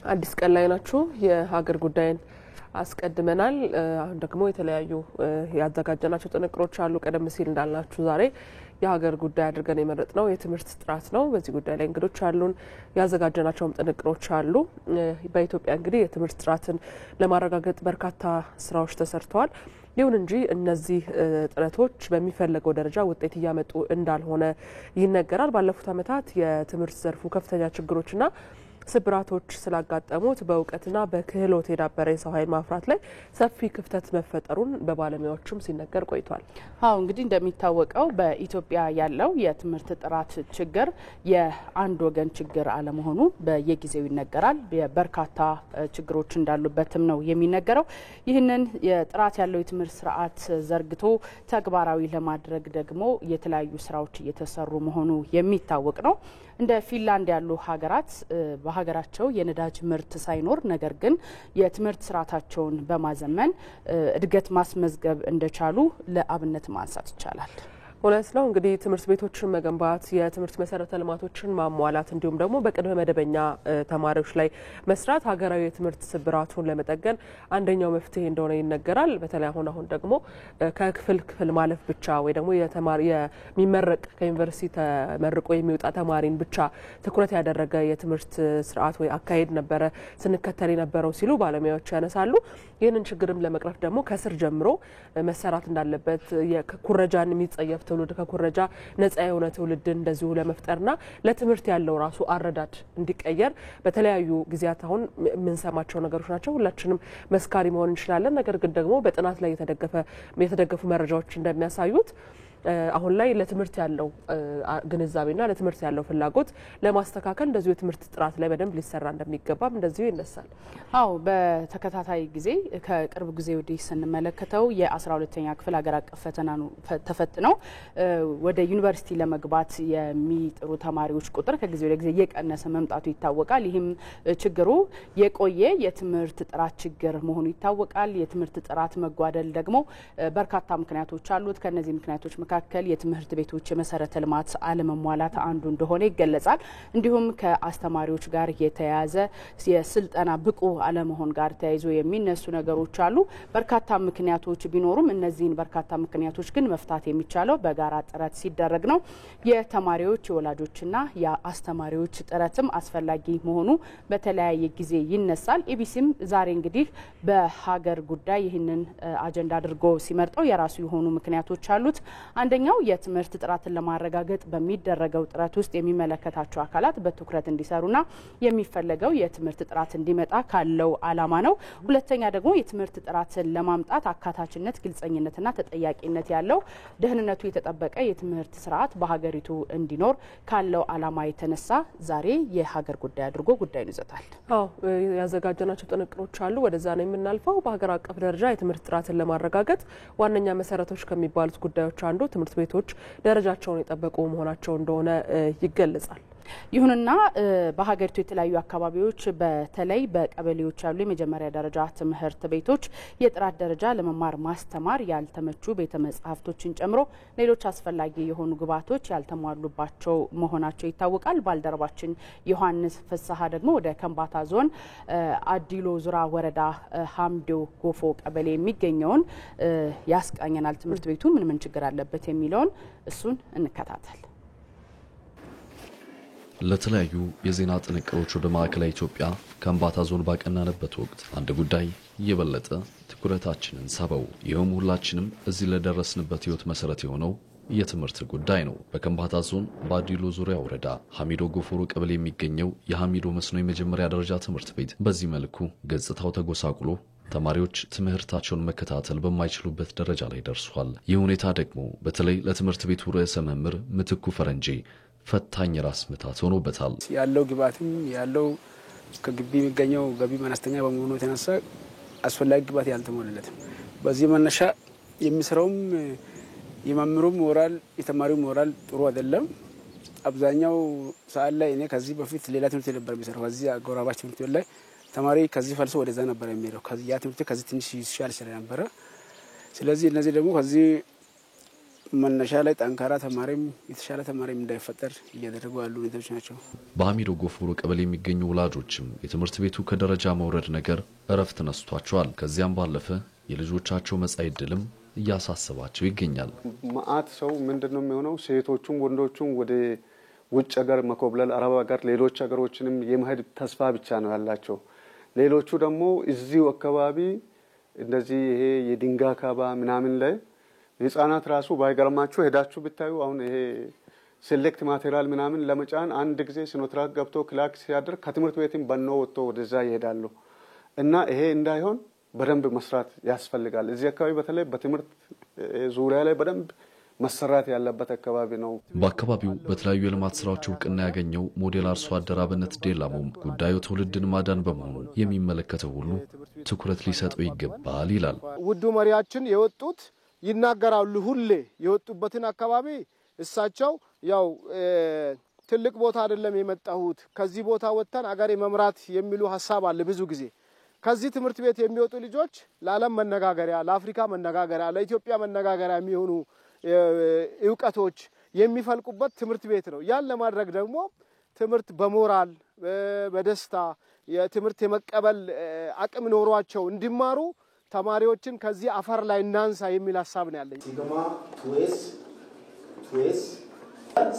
አዲስ ቀን ላይ ናችሁ የሀገር ጉዳይን አስቀድመናል አሁን ደግሞ የተለያዩ ያዘጋጀናቸው ጥንቅሮች አሉ ቀደም ሲል እንዳልናችሁ ዛሬ የሀገር ጉዳይ አድርገን የመረጥነው የትምህርት ጥራት ነው በዚህ ጉዳይ ላይ እንግዶች አሉን ያዘጋጀናቸው ጥንቅሮች አሉ በኢትዮጵያ እንግዲህ የትምህርት ጥራትን ለማረጋገጥ በርካታ ስራዎች ተሰርተዋል ይሁን እንጂ እነዚህ ጥረቶች በሚፈልገው ደረጃ ውጤት ያመጡ እንዳልሆነ ይነገራል ባለፉት አመታት የትምህርት ዘርፉ ከፍተኛ ችግሮችና ስብራቶች ስላጋጠሙት በእውቀትና በክህሎት የዳበረ የሰው ኃይል ማፍራት ላይ ሰፊ ክፍተት መፈጠሩን በባለሙያዎችም ሲነገር ቆይቷል። አዎ እንግዲህ እንደሚታወቀው በኢትዮጵያ ያለው የትምህርት ጥራት ችግር የአንድ ወገን ችግር አለመሆኑ በየጊዜው ይነገራል። በርካታ ችግሮች እንዳሉበትም ነው የሚነገረው። ይህንን የጥራት ያለው የትምህርት ስርዓት ዘርግቶ ተግባራዊ ለማድረግ ደግሞ የተለያዩ ስራዎች እየተሰሩ መሆኑ የሚታወቅ ነው። እንደ ፊንላንድ ያሉ ሀገራት በሀገራቸው የነዳጅ ምርት ሳይኖር ነገር ግን የትምህርት ስርዓታቸውን በማዘመን እድገት ማስመዝገብ እንደቻሉ ለአብነት ማንሳት ይቻላል። ሆነስ ነው እንግዲህ ትምህርት ቤቶችን መገንባት የትምህርት መሰረተ ልማቶችን ማሟላት እንዲሁም ደግሞ በቅድመ መደበኛ ተማሪዎች ላይ መስራት ሀገራዊ የትምህርት ስብራቱን ለመጠገን አንደኛው መፍትሄ እንደሆነ ይነገራል። በተለይ አሁን ደግሞ ከክፍል ማለፍ ብቻ ወይ ደግሞ የሚመረቅ ከዩኒቨርሲቲ ተመርቆ የሚወጣ ተማሪን ብቻ ትኩረት ያደረገ የትምህርት ስርዓት ወይ አካሄድ ነበረ ስንከተል የነበረው ሲሉ ባለሙያዎች ያነሳሉ። ይህንን ችግርም ለመቅረፍ ደግሞ ከስር ጀምሮ መሰራት እንዳለበት የኩረጃን የሚጸየፍ ትውልድ ከኩረጃ ነፃ የሆነ ትውልድ እንደዚሁ ለመፍጠርና ለትምህርት ያለው ራሱ አረዳድ እንዲቀየር በተለያዩ ጊዜያት አሁን ምንሰማቸው ነገሮች ናቸው ሁላችንም መስካሪ መሆን እንችላለን። ነገር ግን ደግሞ በጥናት ላይ የተደገፉ መረጃዎች እንደሚያሳዩት አሁን ላይ ለትምህርት ያለው ግንዛቤና ለትምህርት ያለው ፍላጎት ለማስተካከል እንደዚሁ የትምህርት ጥራት ላይ በደንብ ሊሰራ እንደሚገባም እንደዚሁ ይነሳል። አዎ በተከታታይ ጊዜ ከቅርብ ጊዜ ወዲህ ስንመለከተው የ12ኛ ክፍል ሀገር አቀፍ ፈተና ተፈትነው ወደ ዩኒቨርሲቲ ለመግባት የሚጥሩ ተማሪዎች ቁጥር ከጊዜ ወደ ጊዜ እየቀነሰ መምጣቱ ይታወቃል። ይህም ችግሩ የቆየ የትምህርት ጥራት ችግር መሆኑ ይታወቃል። የትምህርት ጥራት መጓደል ደግሞ በርካታ ምክንያቶች አሉት። ከነዚህ ምክንያቶች መካከል የትምህርት ቤቶች የመሰረተ ልማት አለመሟላት አንዱ እንደሆነ ይገለጻል። እንዲሁም ከአስተማሪዎች ጋር የተያያዘ የስልጠና ብቁ አለመሆን ጋር ተያይዞ የሚነሱ ነገሮች አሉ። በርካታ ምክንያቶች ቢኖሩም እነዚህን በርካታ ምክንያቶች ግን መፍታት የሚቻለው በጋራ ጥረት ሲደረግ ነው። የተማሪዎች የወላጆችና የአስተማሪዎች ጥረትም አስፈላጊ መሆኑ በተለያየ ጊዜ ይነሳል። ኢቢሲም ዛሬ እንግዲህ በሀገር ጉዳይ ይህንን አጀንዳ አድርጎ ሲመርጠው የራሱ የሆኑ ምክንያቶች አሉት። አንደኛው የትምህርት ጥራትን ለማረጋገጥ በሚደረገው ጥረት ውስጥ የሚመለከታቸው አካላት በትኩረት እንዲሰሩና የሚፈለገው የትምህርት ጥራት እንዲመጣ ካለው አላማ ነው። ሁለተኛ ደግሞ የትምህርት ጥራትን ለማምጣት አካታችነት፣ ግልጸኝነትና ተጠያቂነት ያለው ደህንነቱ የተጠበቀ የትምህርት ስርዓት በሀገሪቱ እንዲኖር ካለው አላማ የተነሳ ዛሬ የሀገር ጉዳይ አድርጎ ጉዳዩን ይዘታል። አዎ ያዘጋጀናቸው ጥንቅሮች አሉ ወደዛ ነው የምናልፈው። በሀገር አቀፍ ደረጃ የትምህርት ጥራትን ለማረጋገጥ ዋነኛ መሰረቶች ከሚባሉት ጉዳዮች አንዱ ትምህርት ቤቶች ደረጃቸውን የጠበቁ መሆናቸው እንደሆነ ይገለጻል። ይሁንና በሀገሪቱ የተለያዩ አካባቢዎች በተለይ በቀበሌዎች ያሉ የመጀመሪያ ደረጃ ትምህርት ቤቶች የጥራት ደረጃ ለመማር ማስተማር ያልተመቹ ቤተ መጻሕፍቶችን ጨምሮ ሌሎች አስፈላጊ የሆኑ ግብዓቶች ያልተሟሉባቸው መሆናቸው ይታወቃል። ባልደረባችን ዮሐንስ ፍስሐ ደግሞ ወደ ከምባታ ዞን አዲሎ ዙራ ወረዳ ሀምዶ ጎፎ ቀበሌ የሚገኘውን ያስቃኘናል። ትምህርት ቤቱ ምን ችግር አለበት የሚለውን እሱን እንከታተል። ለተለያዩ የዜና ጥንቅሮች ወደ ማዕከላዊ ኢትዮጵያ ከምባታ ዞን ባቀናንበት ወቅት አንድ ጉዳይ እየበለጠ ትኩረታችንን ሳበው። ይህም ሁላችንም እዚህ ለደረስንበት ህይወት መሰረት የሆነው የትምህርት ጉዳይ ነው። በከምባታ ዞን ባዲሎ ዙሪያ ወረዳ ሀሚዶ ጎፎሮ ቀበሌ የሚገኘው የሀሚዶ መስኖ የመጀመሪያ ደረጃ ትምህርት ቤት በዚህ መልኩ ገጽታው ተጎሳቁሎ ተማሪዎች ትምህርታቸውን መከታተል በማይችሉበት ደረጃ ላይ ደርሷል። ይህ ሁኔታ ደግሞ በተለይ ለትምህርት ቤቱ ርዕሰ መምህር ምትኩ ፈረንጂ ፈታኝ ራስ ምታት ሆኖበታል። ያለው ግብዓትም ያለው ከግቢ የሚገኘው ገቢ መነስተኛ በመሆኑ የተነሳ አስፈላጊ ግብዓት ያልተሟላለት በዚህ መነሻ የሚሰራውም የመምህሩም ሞራል የተማሪው ሞራል ጥሩ አይደለም። አብዛኛው ሰዓት ላይ እኔ ከዚህ በፊት ሌላ ትምህርት ነበር የሚሰራው ከዚህ አጎራባች ትምህርት ላይ ተማሪ ከዚህ ፈልሶ ወደዛ ነበር የሚሄደው ከዚህ ያ ትምህርት ከዚህ ትንሽ ይሻል ነበር። ስለዚህ እነዚህ ደግሞ ከዚህ መነሻ ላይ ጠንካራ ተማሪም የተሻለ ተማሪም እንዳይፈጠር እያደረጉ ያሉ ሁኔታዎች ናቸው። በአሚዶ ጎፎሮ ቀበሌ የሚገኙ ወላጆችም የትምህርት ቤቱ ከደረጃ መውረድ ነገር እረፍት ነስቷቸዋል። ከዚያም ባለፈ የልጆቻቸው መጻኢ ዕድልም እያሳሰባቸው ይገኛል። ማአት ሰው ምንድነው የሚሆነው? ሴቶቹም ወንዶቹም ወደ ውጭ ሀገር መኮብለል፣ አረብ ሀገር፣ ሌሎች ሀገሮችንም የመሄድ ተስፋ ብቻ ነው ያላቸው። ሌሎቹ ደግሞ እዚሁ አካባቢ እንደዚህ ይሄ የድንጋይ ካባ ምናምን ላይ ህፃናት ራሱ ባይገርማችሁ ሄዳችሁ ብታዩ አሁን ይሄ ሴሌክት ማቴሪያል ምናምን ለመጫን አንድ ጊዜ ሲኖትራክ ገብቶ ክላክ ሲያደርግ ከትምህርት ቤትም በኖ ወጥቶ ወደዛ ይሄዳሉ። እና ይሄ እንዳይሆን በደንብ መስራት ያስፈልጋል። እዚህ አካባቢ በተለይ በትምህርት ዙሪያ ላይ በደንብ መሰራት ያለበት አካባቢ ነው። በአካባቢው በተለያዩ የልማት ስራዎች እውቅና ያገኘው ሞዴል አርሶ አደር አብነት ዴላሞም ጉዳዩ ትውልድን ማዳን በመሆኑ የሚመለከተው ሁሉ ትኩረት ሊሰጠው ይገባል ይላል። ውዱ መሪያችን የወጡት ይናገራሉ። ሁሌ የወጡበትን አካባቢ እሳቸው ያው ትልቅ ቦታ አይደለም የመጣሁት ከዚህ ቦታ ወጥተን አገሬ መምራት የሚሉ ሐሳብ አለ ብዙ ጊዜ። ከዚህ ትምህርት ቤት የሚወጡ ልጆች ለዓለም መነጋገሪያ፣ ለአፍሪካ መነጋገሪያ፣ ለኢትዮጵያ መነጋገሪያ የሚሆኑ ዕውቀቶች የሚፈልቁበት ትምህርት ቤት ነው። ያን ለማድረግ ደግሞ ትምህርት በሞራል በደስታ የትምህርት የመቀበል አቅም ኖሯቸው እንዲማሩ ተማሪዎችን ከዚህ አፈር ላይ እናንሳ የሚል ሐሳብ ነው ያለኝ።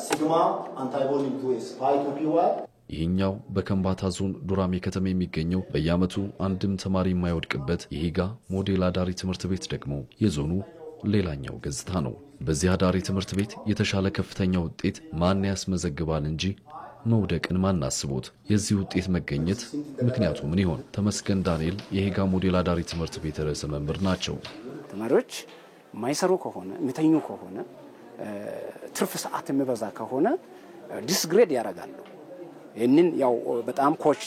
ሲግማ አንታይቦዲ ቱኤስ ፓይቶፒዋል ይህኛው በከምባታ ዞን ዱራሜ ከተማ የሚገኘው በየዓመቱ አንድም ተማሪ የማይወድቅበት የሂጋ ሞዴል አዳሪ ትምህርት ቤት ደግሞ የዞኑ ሌላኛው ገጽታ ነው። በዚህ አዳሪ ትምህርት ቤት የተሻለ ከፍተኛ ውጤት ማን ያስመዘግባል እንጂ መውደቅን ማን አስቦት? የዚህ ውጤት መገኘት ምክንያቱ ምን ይሆን? ተመስገን ዳንኤል የሂጋ ሞዴል አዳሪ ትምህርት ቤት ርዕሰ መምህር ናቸው። ተማሪዎች ማይሰሩ ከሆነ ምተኙ ከሆነ ትርፍ ሰዓት የሚበዛ ከሆነ ዲስግሬድ ያደርጋሉ። ይህንን ያው በጣም ኮች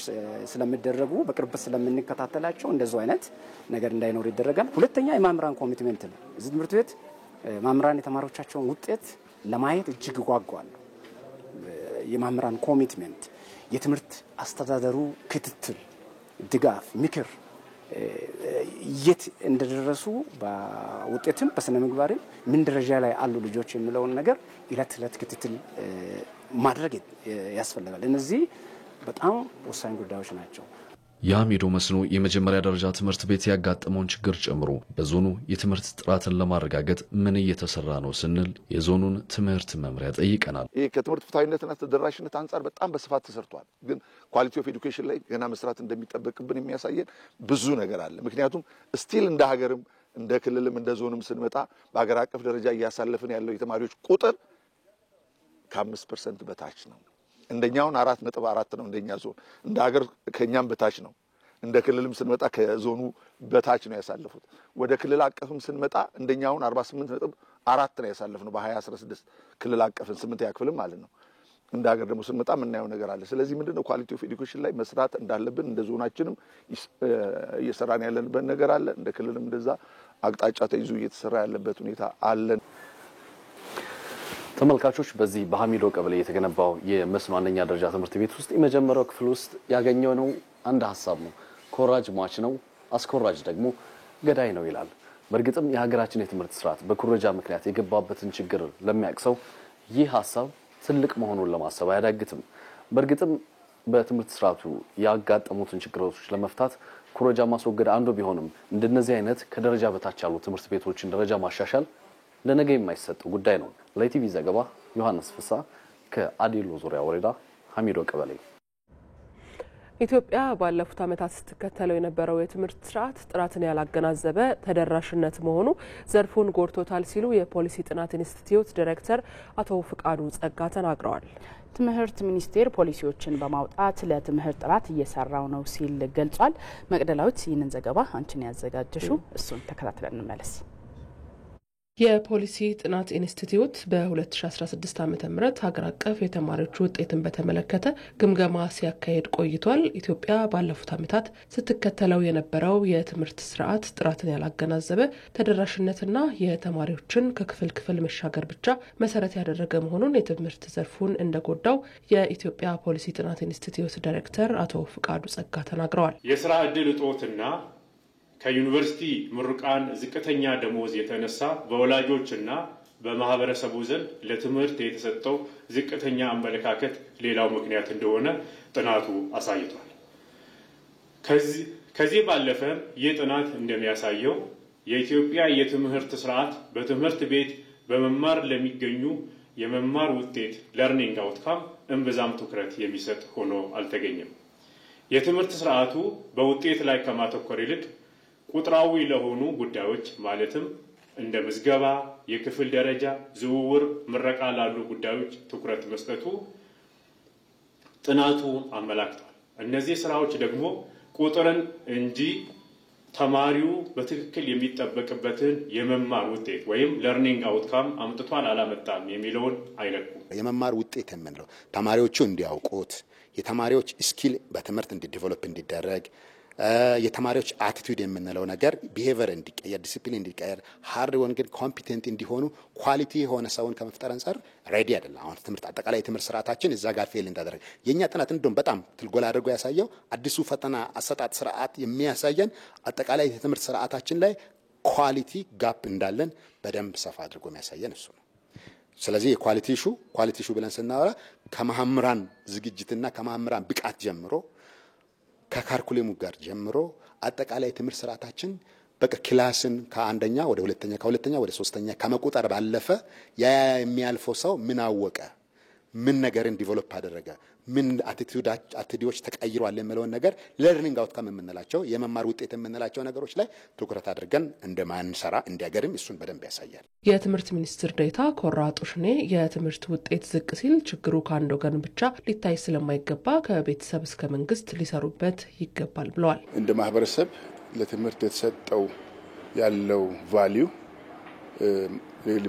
ስለሚደረጉ በቅርበት ስለምንከታተላቸው እንደዚህ አይነት ነገር እንዳይኖር ይደረጋል። ሁለተኛ የመምህራን ኮሚትመንት ነው። እዚህ ትምህርት ቤት መምህራን የተማሪዎቻቸውን ውጤት ለማየት እጅግ ጓጓሉ። የመምህራን ኮሚትመንት፣ የትምህርት አስተዳደሩ ክትትል፣ ድጋፍ፣ ምክር የት እንደደረሱ በውጤትም በስነ ምግባርም ምን ደረጃ ላይ አሉ ልጆች የሚለውን ነገር ዕለት ዕለት ክትትል ማድረግ ያስፈልጋል። እነዚህ በጣም ወሳኝ ጉዳዮች ናቸው። የአሚዶ መስኖ የመጀመሪያ ደረጃ ትምህርት ቤት ያጋጠመውን ችግር ጨምሮ በዞኑ የትምህርት ጥራትን ለማረጋገጥ ምን እየተሰራ ነው ስንል የዞኑን ትምህርት መምሪያ ጠይቀናል። ይሄ ከትምህርት ፍትሃዊነትና ተደራሽነት አንፃር በጣም በስፋት ተሰርቷል። ግን ኳሊቲ ኦፍ ኤዱኬሽን ላይ ገና መስራት እንደሚጠበቅብን የሚያሳየን ብዙ ነገር አለ። ምክንያቱም ስቲል እንደ ሀገርም እንደ ክልልም እንደ ዞንም ስንመጣ በአገር አቀፍ ደረጃ እያሳለፍን ያለው የተማሪዎች ቁጥር ከ5% በታች ነው። እንደኛውን 4.4 ነው እንደኛ ዞን። እንደ ሀገር ከኛም በታች ነው። እንደ ክልልም ስንመጣ ከዞኑ በታች ነው ያሳለፉት። ወደ ክልል አቀፍም ስንመጣ እንደኛውን 48.4 ነው ያሳለፍነው በ2016 ክልል አቀፍን 8 ያክፍልም ማለት ነው። እንደ ሀገር ደግሞ ስንመጣ የምናየው ነገር አለ። ስለዚህ ምንድነው ኳሊቲ ኦፍ ኤዱኬሽን ላይ መስራት እንዳለብን እንደ ዞናችንም እየሰራን ያለንበት ነገር አለ። እንደ ክልልም እንደዛ አቅጣጫ ተይዞ እየተሰራ ያለበት ሁኔታ አለ። ተመልካቾች በዚህ በአሚዶ ቀበሌ የተገነባው የመስኖ አንደኛ ደረጃ ትምህርት ቤት ውስጥ የመጀመሪያው ክፍል ውስጥ ያገኘው ነው አንድ ሐሳብ ነው። ኮራጅ ሟች ነው፣ አስኮራጅ ደግሞ ገዳይ ነው ይላል። በእርግጥም የሀገራችን የትምህርት ስርዓት በኩረጃ ምክንያት የገባበትን ችግር ለሚያቅሰው ይህ ሐሳብ ትልቅ መሆኑን ለማሰብ አያዳግትም። በእርግጥም በትምህርት ስርዓቱ ያጋጠሙትን ችግሮች ለመፍታት ኩረጃ ማስወገድ አንዱ ቢሆንም እንደነዚህ አይነት ከደረጃ በታች ያሉ ትምህርት ቤቶችን ደረጃ ማሻሻል ለነገ የማይሰጥ ጉዳይ ነው። ለኢቲቪ ዘገባ ዮሐንስ ፍሳ ከአዲሎ ዙሪያ ወረዳ አሚዶ ቀበሌ። ኢትዮጵያ ባለፉት ዓመታት ስትከተለው የነበረው የትምህርት ስርዓት ጥራትን ያላገናዘበ ተደራሽነት መሆኑ ዘርፉን ጎድቶታል ሲሉ የፖሊሲ ጥናት ኢንስቲትዩት ዳይሬክተር አቶ ፍቃዱ ጸጋ ተናግረዋል። ትምህርት ሚኒስቴር ፖሊሲዎችን በማውጣት ለትምህርት ጥራት እየሰራው ነው ሲል ገልጿል። መቅደላዊት ይህንን ዘገባ አንቺን ያዘጋጀሽው እሱን ተከታትለን እንመለስ። የፖሊሲ ጥናት ኢንስቲትዩት በ2016 ዓ.ም ሀገር አቀፍ የተማሪዎች ውጤትን በተመለከተ ግምገማ ሲያካሄድ ቆይቷል። ኢትዮጵያ ባለፉት ዓመታት ስትከተለው የነበረው የትምህርት ስርዓት ጥራትን ያላገናዘበ ተደራሽነትና የተማሪዎችን ከክፍል ክፍል መሻገር ብቻ መሰረት ያደረገ መሆኑን የትምህርት ዘርፉን እንደጎዳው የኢትዮጵያ ፖሊሲ ጥናት ኢንስቲትዩት ዳይሬክተር አቶ ፍቃዱ ጸጋ ተናግረዋል። የስራ ዕድል እጦትና ከዩኒቨርሲቲ ምሩቃን ዝቅተኛ ደሞዝ የተነሳ በወላጆችና በማህበረሰቡ ዘንድ ለትምህርት የተሰጠው ዝቅተኛ አመለካከት ሌላው ምክንያት እንደሆነ ጥናቱ አሳይቷል። ከዚህ ባለፈ ይህ ጥናት እንደሚያሳየው የኢትዮጵያ የትምህርት ስርዓት በትምህርት ቤት በመማር ለሚገኙ የመማር ውጤት ለርኒንግ አውትካም እምብዛም ትኩረት የሚሰጥ ሆኖ አልተገኘም። የትምህርት ስርዓቱ በውጤት ላይ ከማተኮር ይልቅ ቁጥራዊ ለሆኑ ጉዳዮች ማለትም እንደ ምዝገባ፣ የክፍል ደረጃ፣ ዝውውር፣ ምረቃ ላሉ ጉዳዮች ትኩረት መስጠቱ ጥናቱ አመላክቷል። እነዚህ ስራዎች ደግሞ ቁጥርን እንጂ ተማሪው በትክክል የሚጠበቅበትን የመማር ውጤት ወይም ለርኒንግ አውትካም አምጥቷል አላመጣም የሚለውን አይለኩም። የመማር ውጤት የምንለው ተማሪዎቹ እንዲያውቁት፣ የተማሪዎች ስኪል በትምህርት እንዲዴቨሎፕ እንዲደረግ፣ የተማሪዎች አቲቲዩድ የምንለው ነገር ቢሄቪየር እንዲቀየር፣ ዲሲፕሊን እንዲቀየር፣ ሃርድ ወንጌል ኮምፒቴንት እንዲሆኑ ኳሊቲ የሆነ ሰውን ከመፍጠር አንፃር ሬዲ አይደለም። አሁን ትምህርት አጠቃላይ የትምህርት ስርዓታችን እዛ ጋር ፌል እንዳደረገ የኛ ጥናት እንደውም በጣም ትልጎላ አድርጎ ያሳየው አዲሱ ፈተና አሰጣጥ ስርዓት የሚያሳየን አጠቃላይ የትምህርት ስርዓታችን ላይ ኳሊቲ ጋፕ እንዳለን በደንብ ሰፋ አድርጎ የሚያሳየን እሱ ነው። ስለዚህ የኳሊቲ ሹ ብለን ስናወራ ከመሐምራን ዝግጅትና ከመሐምራን ብቃት ጀምሮ ከካርኩሌሙ ጋር ጀምሮ አጠቃላይ ትምህርት ስርዓታችን በቃ ክላስን ከአንደኛ ወደ ሁለተኛ ከሁለተኛ ወደ ሶስተኛ ከመቁጠር ባለፈ ያ የሚያልፈው ሰው ምን አወቀ፣ ምን ነገርን ዲቨሎፕ አደረገ፣ ምን አቲቲዩዶች ተቀይሯል የሚለውን ነገር ለርኒንግ አውትካም የምንላቸው የመማር ውጤት የምንላቸው ነገሮች ላይ ትኩረት አድርገን እንደማንሰራ እንዲያገርም እሱን በደንብ ያሳያል። የትምህርት ሚኒስትር ዴኤታ ኮራ ጡሽኔ የትምህርት ውጤት ዝቅ ሲል ችግሩ ከአንድ ወገን ብቻ ሊታይ ስለማይገባ ከቤተሰብ እስከ መንግስት ሊሰሩበት ይገባል ብለዋል። እንደ ማህበረሰብ ለትምህርት የተሰጠው ያለው ቫልዩ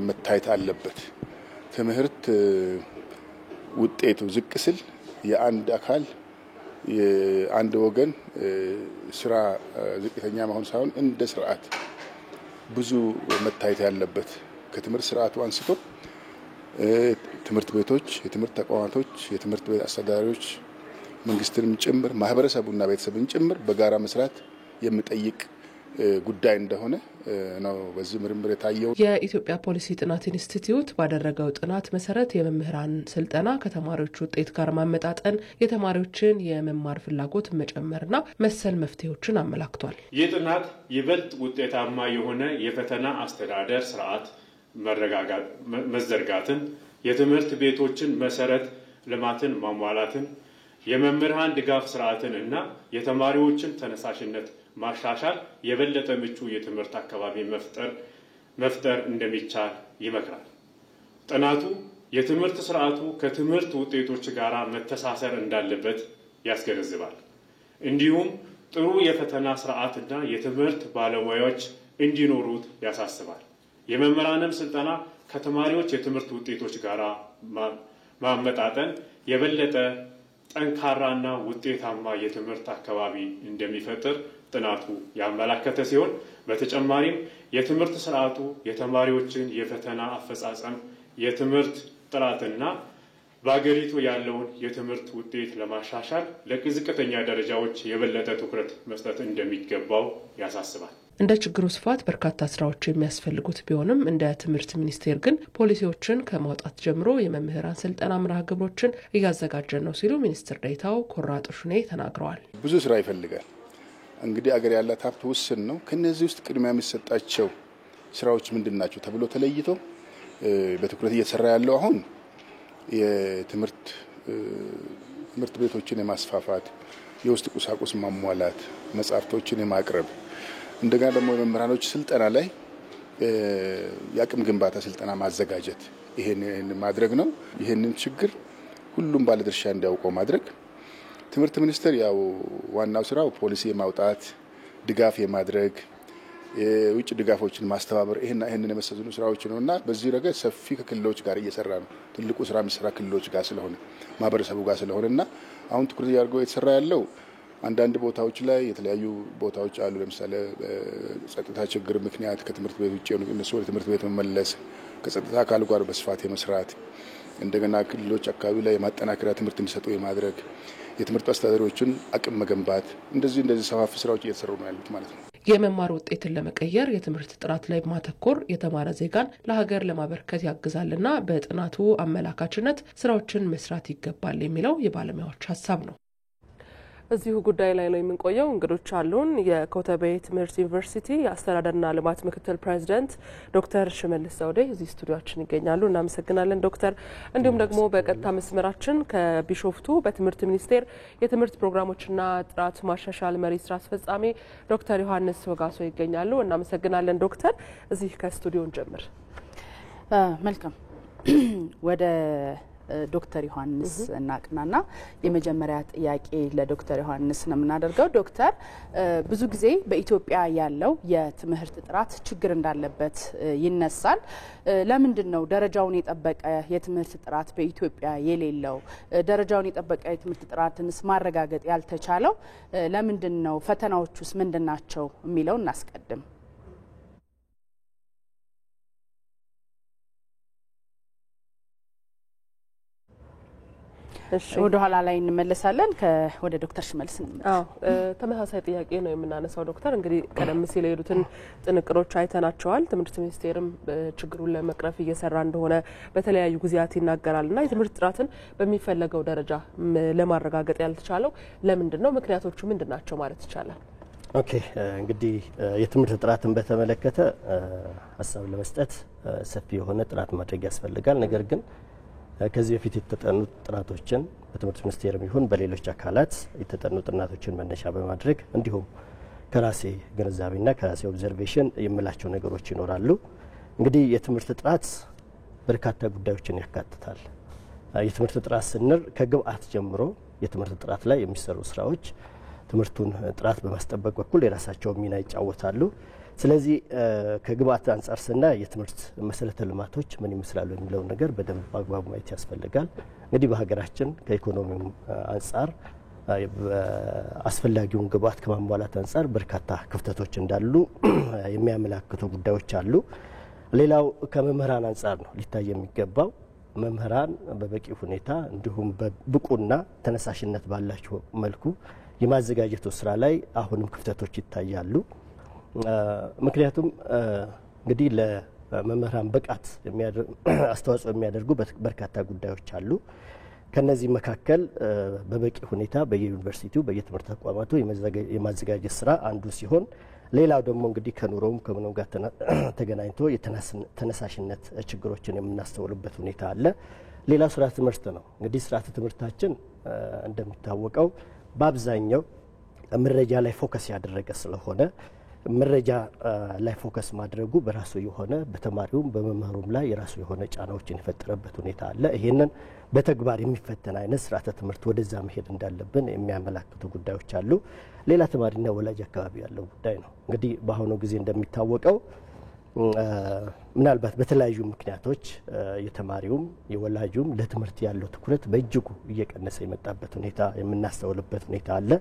መታየት አለበት። ትምህርት ውጤቱ ዝቅ ሲል የአንድ አካል የአንድ ወገን ስራ ዝቅተኛ መሆን ሳይሆን እንደ ስርዓት ብዙ መታየት ያለበት ከትምህርት ስርዓቱ አንስቶ ትምህርት ቤቶች፣ የትምህርት ተቋማቶች፣ የትምህርት ቤት አስተዳዳሪዎች፣ መንግስትንም ጭምር ማህበረሰቡና ቤተሰብን ጭምር በጋራ መስራት የሚጠይቅ ጉዳይ እንደሆነ ነው በዚህ ምርምር የታየው። የኢትዮጵያ ፖሊሲ ጥናት ኢንስቲትዩት ባደረገው ጥናት መሰረት የመምህራን ስልጠና ከተማሪዎች ውጤት ጋር ማመጣጠን የተማሪዎችን የመማር ፍላጎት መጨመርና መሰል መፍትሄዎችን አመላክቷል። ይህ ጥናት ይበልጥ ውጤታማ የሆነ የፈተና አስተዳደር ስርዓት መዘርጋትን፣ የትምህርት ቤቶችን መሰረት ልማትን ማሟላትን፣ የመምህራን ድጋፍ ስርዓትን እና የተማሪዎችን ተነሳሽነት ማሻሻል የበለጠ ምቹ የትምህርት አካባቢ መፍጠር እንደሚቻል ይመክራል። ጥናቱ የትምህርት ስርዓቱ ከትምህርት ውጤቶች ጋር መተሳሰር እንዳለበት ያስገነዝባል። እንዲሁም ጥሩ የፈተና ስርዓትና የትምህርት ባለሙያዎች እንዲኖሩት ያሳስባል። የመምህራንም ስልጠና ከተማሪዎች የትምህርት ውጤቶች ጋር ማመጣጠን የበለጠ ጠንካራና ውጤታማ የትምህርት አካባቢ እንደሚፈጥር ጥናቱ ያመላከተ ሲሆን በተጨማሪም የትምህርት ስርዓቱ የተማሪዎችን የፈተና አፈጻጸም፣ የትምህርት ጥራትና በአገሪቱ ያለውን የትምህርት ውጤት ለማሻሻል ለዝቅተኛ ደረጃዎች የበለጠ ትኩረት መስጠት እንደሚገባው ያሳስባል። እንደ ችግሩ ስፋት በርካታ ስራዎች የሚያስፈልጉት ቢሆንም እንደ ትምህርት ሚኒስቴር ግን ፖሊሲዎችን ከማውጣት ጀምሮ የመምህራን ስልጠና መርሃ ግብሮችን እያዘጋጀ ነው ሲሉ ሚኒስትር ዴኤታው ኮራ ጡሽኔ ተናግረዋል። ብዙ ስራ ይፈልጋል። እንግዲህ አገር ያላት ሀብት ውስን ነው። ከነዚህ ውስጥ ቅድሚያ የሚሰጣቸው ስራዎች ምንድናቸው ተብሎ ተለይቶ በትኩረት እየተሰራ ያለው አሁን የትምህርት ቤቶችን የማስፋፋት፣ የውስጥ ቁሳቁስ ማሟላት፣ መጻሕፍቶችን የማቅረብ እንደገና ደግሞ የመምህራኖች ስልጠና ላይ የአቅም ግንባታ ስልጠና ማዘጋጀት ይሄን ማድረግ ነው። ይሄንን ችግር ሁሉም ባለድርሻ እንዲያውቀው ማድረግ። ትምህርት ሚኒስቴር ያው ዋናው ስራው ፖሊሲ የማውጣት ድጋፍ የማድረግ የውጭ ድጋፎችን ማስተባበር ይሄንን የመሰሉ ስራዎች ነውና በዚህ ረገድ ሰፊ ከክልሎች ጋር እየሰራ ነው። ትልቁ ስራ የሚሰራ ክልሎች ጋር ስለሆነ ማህበረሰቡ ጋር ስለሆነና አሁን ትኩረት ያድርገው የተሰራ ያለው አንዳንድ ቦታዎች ላይ የተለያዩ ቦታዎች አሉ። ለምሳሌ ጸጥታ ችግር ምክንያት ከትምህርት ቤት ውጭ የሆኑ እነሱ ወደ ትምህርት ቤት መመለስ፣ ከጸጥታ አካል ጋር በስፋት የመስራት እንደገና ክልሎች አካባቢ ላይ የማጠናከሪያ ትምህርት እንዲሰጡ የማድረግ የትምህርት አስተዳዳሪዎችን አቅም መገንባት እንደዚህ ሰፋፊ ስራዎች እየተሰሩ ነው ያሉት ማለት ነው። የመማር ውጤትን ለመቀየር የትምህርት ጥራት ላይ ማተኮር የተማረ ዜጋን ለሀገር ለማበርከት ያግዛልና በጥናቱ አመላካችነት ስራዎችን መስራት ይገባል የሚለው የባለሙያዎች ሀሳብ ነው። እዚሁ ጉዳይ ላይ ነው የምንቆየው። እንግዶች አሉን። የኮተቤ ትምህርት ዩኒቨርሲቲ የአስተዳደርና ልማት ምክትል ፕሬዚደንት ዶክተር ሽመልስ ዘውዴ እዚህ ስቱዲዮአችን ይገኛሉ። እናመሰግናለን ዶክተር። እንዲሁም ደግሞ በቀጥታ መስመራችን ከቢሾፍቱ በትምህርት ሚኒስቴር የትምህርት ፕሮግራሞችና ጥራት ማሻሻል መሪ ስራ አስፈጻሚ ዶክተር ዮሐንስ ወጋሶ ይገኛሉ። እናመሰግናለን ዶክተር። እዚህ ከስቱዲዮን ጀምር። መልካም ወደ ዶክተር ዮሐንስ እናቅናና የመጀመሪያ ጥያቄ ለዶክተር ዮሐንስ ነው የምናደርገው። ዶክተር ብዙ ጊዜ በኢትዮጵያ ያለው የትምህርት ጥራት ችግር እንዳለበት ይነሳል። ለምንድን ነው ደረጃውን የጠበቀ የትምህርት ጥራት በኢትዮጵያ የሌለው? ደረጃውን የጠበቀ የትምህርት ጥራትንስ ማረጋገጥ ያልተቻለው ለምንድን ነው? ፈተናዎቹስ ምንድናቸው የሚለው እናስቀድም። ወደ ኋላ ላይ እንመለሳለን። ወደ ዶክተር ሽመልስ ተመሳሳይ ጥያቄ ነው የምናነሳው ዶክተር። እንግዲህ ቀደም ሲል የሄዱትን ጥንቅሮች አይተናቸዋል። ትምህርት ሚኒስቴርም ችግሩን ለመቅረፍ እየሰራ እንደሆነ በተለያዩ ጊዜያት ይናገራልና የትምህርት ጥራትን በሚፈለገው ደረጃ ለማረጋገጥ ያልተቻለው ለምንድን ነው? ምክንያቶቹ ምንድን ናቸው ማለት ይቻላል? ኦኬ፣ እንግዲህ የትምህርት ጥራትን በተመለከተ ሀሳብ ለመስጠት ሰፊ የሆነ ጥናት ማድረግ ያስፈልጋል። ነገር ግን ከዚህ በፊት የተጠኑ ጥናቶችን በትምህርት ሚኒስቴርም ይሁን በሌሎች አካላት የተጠኑ ጥናቶችን መነሻ በማድረግ እንዲሁም ከራሴ ግንዛቤና ከራሴ ኦብዘርቬሽን የምላቸው ነገሮች ይኖራሉ። እንግዲህ የትምህርት ጥራት በርካታ ጉዳዮችን ያካትታል። የትምህርት ጥራት ስንል ከግብአት ጀምሮ የትምህርት ጥራት ላይ የሚሰሩ ስራዎች ትምህርቱን ጥራት በማስጠበቅ በኩል የራሳቸው ሚና ይጫወታሉ። ስለዚህ ከግብአት አንጻር ስናይ የትምህርት መሰረተ ልማቶች ምን ይመስላሉ የሚለው ነገር በደንብ በአግባቡ ማየት ያስፈልጋል። እንግዲህ በሀገራችን ከኢኮኖሚው አንጻር አስፈላጊውን ግብአት ከማሟላት አንጻር በርካታ ክፍተቶች እንዳሉ የሚያመላክቱ ጉዳዮች አሉ። ሌላው ከመምህራን አንጻር ነው ሊታይ የሚገባው። መምህራን በበቂ ሁኔታ እንዲሁም በብቁና ተነሳሽነት ባላቸው መልኩ የማዘጋጀቱ ስራ ላይ አሁንም ክፍተቶች ይታያሉ። ምክንያቱም እንግዲህ ለመምህራን ብቃት አስተዋጽኦ የሚያደርጉ በርካታ ጉዳዮች አሉ። ከነዚህ መካከል በበቂ ሁኔታ በየዩኒቨርሲቲው በየትምህርት ተቋማቱ የማዘጋጀት ስራ አንዱ ሲሆን፣ ሌላው ደግሞ እንግዲህ ከኑሮውም ከምንም ጋር ተገናኝቶ የተነሳሽነት ችግሮችን የምናስተውልበት ሁኔታ አለ። ሌላው ስርዓተ ትምህርት ነው። እንግዲህ ስርዓተ ትምህርታችን እንደሚታወቀው በአብዛኛው መረጃ ላይ ፎከስ ያደረገ ስለሆነ መረጃ ላይ ፎከስ ማድረጉ በራሱ የሆነ በተማሪውም በመምህሩም ላይ የራሱ የሆነ ጫናዎችን የፈጠረበት ሁኔታ አለ። ይሄንን በተግባር የሚፈተን አይነት ስርዓተ ትምህርት ወደዛ መሄድ እንዳለብን የሚያመላክቱ ጉዳዮች አሉ። ሌላ ተማሪና ወላጅ አካባቢ ያለው ጉዳይ ነው። እንግዲህ በአሁኑ ጊዜ እንደሚታወቀው ምናልባት በተለያዩ ምክንያቶች የተማሪውም የወላጁም ለትምህርት ያለው ትኩረት በእጅጉ እየቀነሰ የመጣበት ሁኔታ የምናስተውልበት ሁኔታ አለ።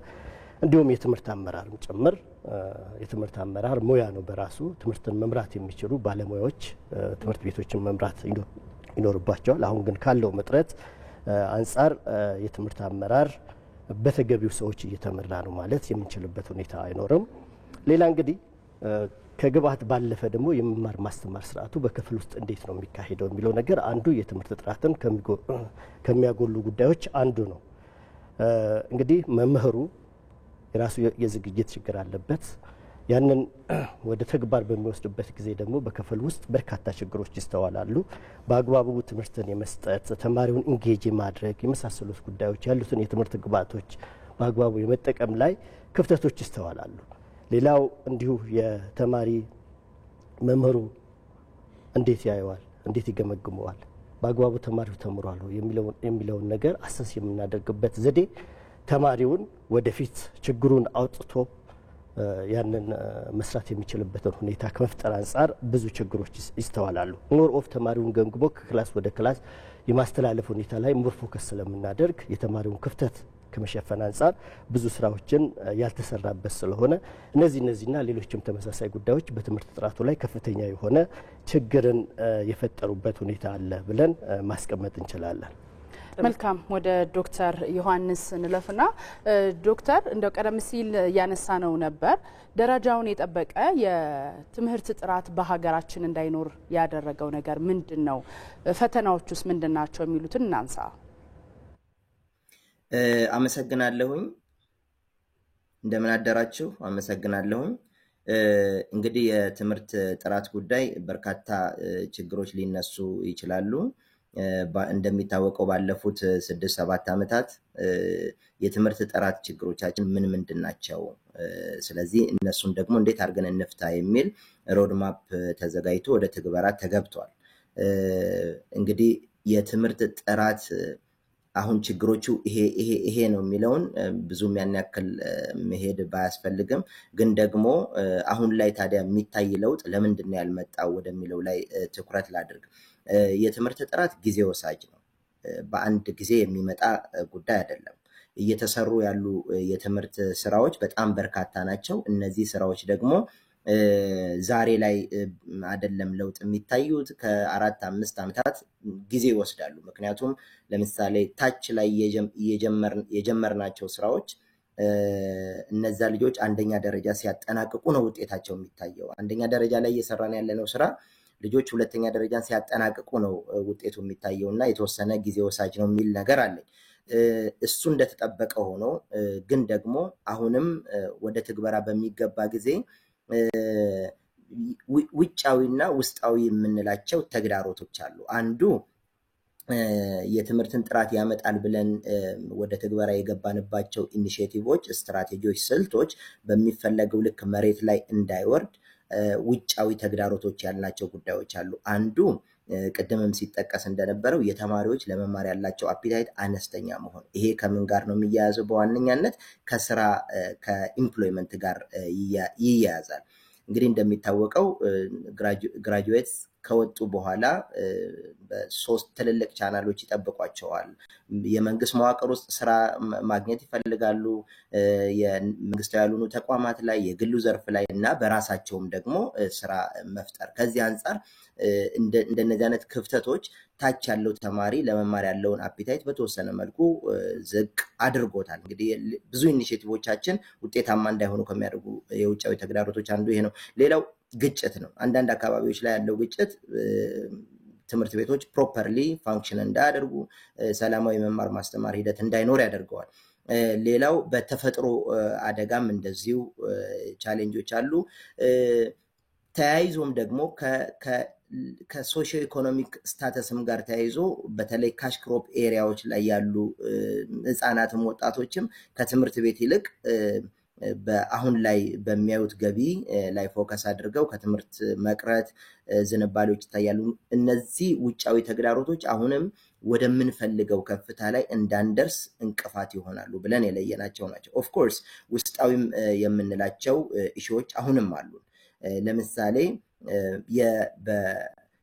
እንዲሁም የትምህርት አመራርም ጭምር የትምህርት አመራር ሙያ ነው በራሱ። ትምህርትን መምራት የሚችሉ ባለሙያዎች ትምህርት ቤቶችን መምራት ይኖርባቸዋል። አሁን ግን ካለው መጥረት አንጻር የትምህርት አመራር በተገቢው ሰዎች እየተመራ ነው ማለት የምንችልበት ሁኔታ አይኖርም። ሌላ እንግዲህ ከግብአት ባለፈ ደግሞ የመማር ማስተማር ስርዓቱ በክፍል ውስጥ እንዴት ነው የሚካሄደው የሚለው ነገር አንዱ የትምህርት ጥራትን ከሚያጎሉ ጉዳዮች አንዱ ነው። እንግዲህ መምህሩ የራሱ የዝግጅት ችግር አለበት። ያንን ወደ ተግባር በሚወስድበት ጊዜ ደግሞ በክፍል ውስጥ በርካታ ችግሮች ይስተዋላሉ። በአግባቡ ትምህርትን የመስጠት ተማሪውን ኢንጌጅ ማድረግ የመሳሰሉት ጉዳዮች ያሉትን የትምህርት ግብአቶች በአግባቡ የመጠቀም ላይ ክፍተቶች ይስተዋላሉ። ሌላው እንዲሁ የተማሪ መምህሩ እንዴት ያየዋል፣ እንዴት ይገመግመዋል፣ በአግባቡ ተማሪው ተምሯል የሚለውን ነገር አሰስ የምናደርግበት ዘዴ ተማሪውን ወደፊት ችግሩን አውጥቶ ያንን መስራት የሚችልበትን ሁኔታ ከመፍጠር አንጻር ብዙ ችግሮች ይስተዋላሉ። ሞር ኦፍ ተማሪውን ገምግሞ ከክላስ ወደ ክላስ የማስተላለፍ ሁኔታ ላይ ሞር ፎከስ ስለምናደርግ የተማሪውን ክፍተት ከመሸፈን አንጻር ብዙ ስራዎችን ያልተሰራበት ስለሆነ እነዚህና ሌሎችም ተመሳሳይ ጉዳዮች በትምህርት ጥራቱ ላይ ከፍተኛ የሆነ ችግርን የፈጠሩበት ሁኔታ አለ ብለን ማስቀመጥ እንችላለን። መልካም ወደ ዶክተር ዮሐንስ እንለፍና ዶክተር እንደው ቀደም ሲል ያነሳ ነው ነበር ደረጃውን የጠበቀ የትምህርት ጥራት በሀገራችን እንዳይኖር ያደረገው ነገር ምንድነው? ፈተናዎቹስ ምንድናቸው? የሚሉትን እናንሳ። አመሰግናለሁኝ። እንደምን አደራችሁ? አመሰግናለሁኝ። እንግዲህ የትምህርት ጥራት ጉዳይ በርካታ ችግሮች ሊነሱ ይችላሉ። እንደሚታወቀው ባለፉት 6-7 ዓመታት የትምህርት ጥራት ችግሮቻችን ምን ምንድናቸው? ስለዚህ እነሱን ደግሞ እንዴት አድርገን እንፍታ የሚል ሮድማፕ ተዘጋጅቶ ወደ ትግበራ ተገብቷል። እንግዲህ የትምህርት ጥራት አሁን ችግሮቹ ይሄ ነው የሚለውን ብዙም ያን ያክል መሄድ ባያስፈልግም ግን ደግሞ አሁን ላይ ታዲያ የሚታይ ለውጥ ለምንድን ነው ያልመጣው ወደሚለው ላይ ትኩረት ላድርግ። የትምህርት ጥራት ጊዜ ወሳጅ ነው። በአንድ ጊዜ የሚመጣ ጉዳይ አይደለም። እየተሰሩ ያሉ የትምህርት ስራዎች በጣም በርካታ ናቸው። እነዚህ ስራዎች ደግሞ ዛሬ ላይ አይደለም ለውጥ የሚታዩት ከ4-5 ዓመታት ጊዜ ይወስዳሉ። ምክንያቱም ለምሳሌ ታች ላይ የጀመርናቸው ስራዎች እነዛ ልጆች አንደኛ ደረጃ ሲያጠናቅቁ ነው ውጤታቸው የሚታየው። አንደኛ ደረጃ ላይ እየሰራን ያለነው ስራ ልጆች ሁለተኛ ደረጃን ሲያጠናቅቁ ነው ውጤቱ የሚታየውና የተወሰነ ጊዜ ወሳጅ ነው የሚል ነገር አለኝ። እሱ እንደተጠበቀ ሆኖ ግን ደግሞ አሁንም ወደ ትግበራ በሚገባ ጊዜ ውጫዊና ውስጣዊ የምንላቸው ተግዳሮቶች አሉ። አንዱ የትምህርትን ጥራት ያመጣል ብለን ወደ ትግበራ የገባንባቸው ኢኒሼቲቮች፣ ስትራቴጂዎች፣ ስልቶች በሚፈለገው ልክ መሬት ላይ እንዳይወርድ ውጫዊ ተግዳሮቶች ያልናቸው ጉዳዮች አሉ። አንዱ ቅድምም ሲጠቀስ እንደነበረው የተማሪዎች ለመማር ያላቸው አፒታይት አነስተኛ መሆን። ይሄ ከምን ጋር ነው የሚያያዘው? በዋነኛነት ከስራ ከኢምፕሎይመንት ጋር ይያያዛል። እንግዲህ እንደሚታወቀው ግራጁዌትስ ከወጡ በኋላ በ3 ትልልቅ ቻናሎች ይጠብቋቸዋል። የመንግስት መዋቅር ውስጥ ስራ ማግኘት ይፈልጋሉ፣ የመንግስታዊ ያልሆኑ ተቋማት ላይ፣ የግሉ ዘርፍ ላይ እና በራሳቸውም ደግሞ ስራ መፍጠር። ከዚህ አንጻር እንደነዚህ አይነት ክፍተቶች ታች ያለው ተማሪ ለመማር ያለውን አፒታይት በተወሰነ መልኩ ዝቅ አድርጎታል። እንግዲህ ብዙ ኢኒሼቲቮቻችን ውጤታማ እንዳይሆኑ ከሚያደርጉ የውጫዊ ተግዳሮቶች አንዱ ይሄ ነው። ሌላው ግጭት ነው። አንዳንድ አካባቢዎች ላይ ያለው ግጭት ትምህርት ቤቶች ፕሮፐርሊ ፋንክሽን እንዳያደርጉ፣ ሰላማዊ መማር ማስተማር ሂደት እንዳይኖር ያደርገዋል። ሌላው በተፈጥሮ አደጋም እንደዚሁ ቻሌንጆች አሉ። ተያይዞም ደግሞ ከሶሺዮ ኢኮኖሚክ ስታተስም ጋር ተያይዞ በተለይ ካሽ ክሮፕ ኤሪያዎች ላይ ያሉ ህፃናትም ወጣቶችም ከትምህርት ቤት ይልቅ አሁን ላይ በሚያዩት ገቢ ላይ ፎከስ አድርገው ከትምህርት መቅረት ዝንባሌዎች ይታያሉ። እነዚህ ውጫዊ ተግዳሮቶች አሁንም ወደምንፈልገው ከፍታ ላይ እንዳንደርስ እንቅፋት ይሆናሉ ብለን የለየናቸው ናቸው። ኦፍ ኮርስ ውስጣዊም የምንላቸው ኢሹዎች አሁንም አሉ። ለምሳሌ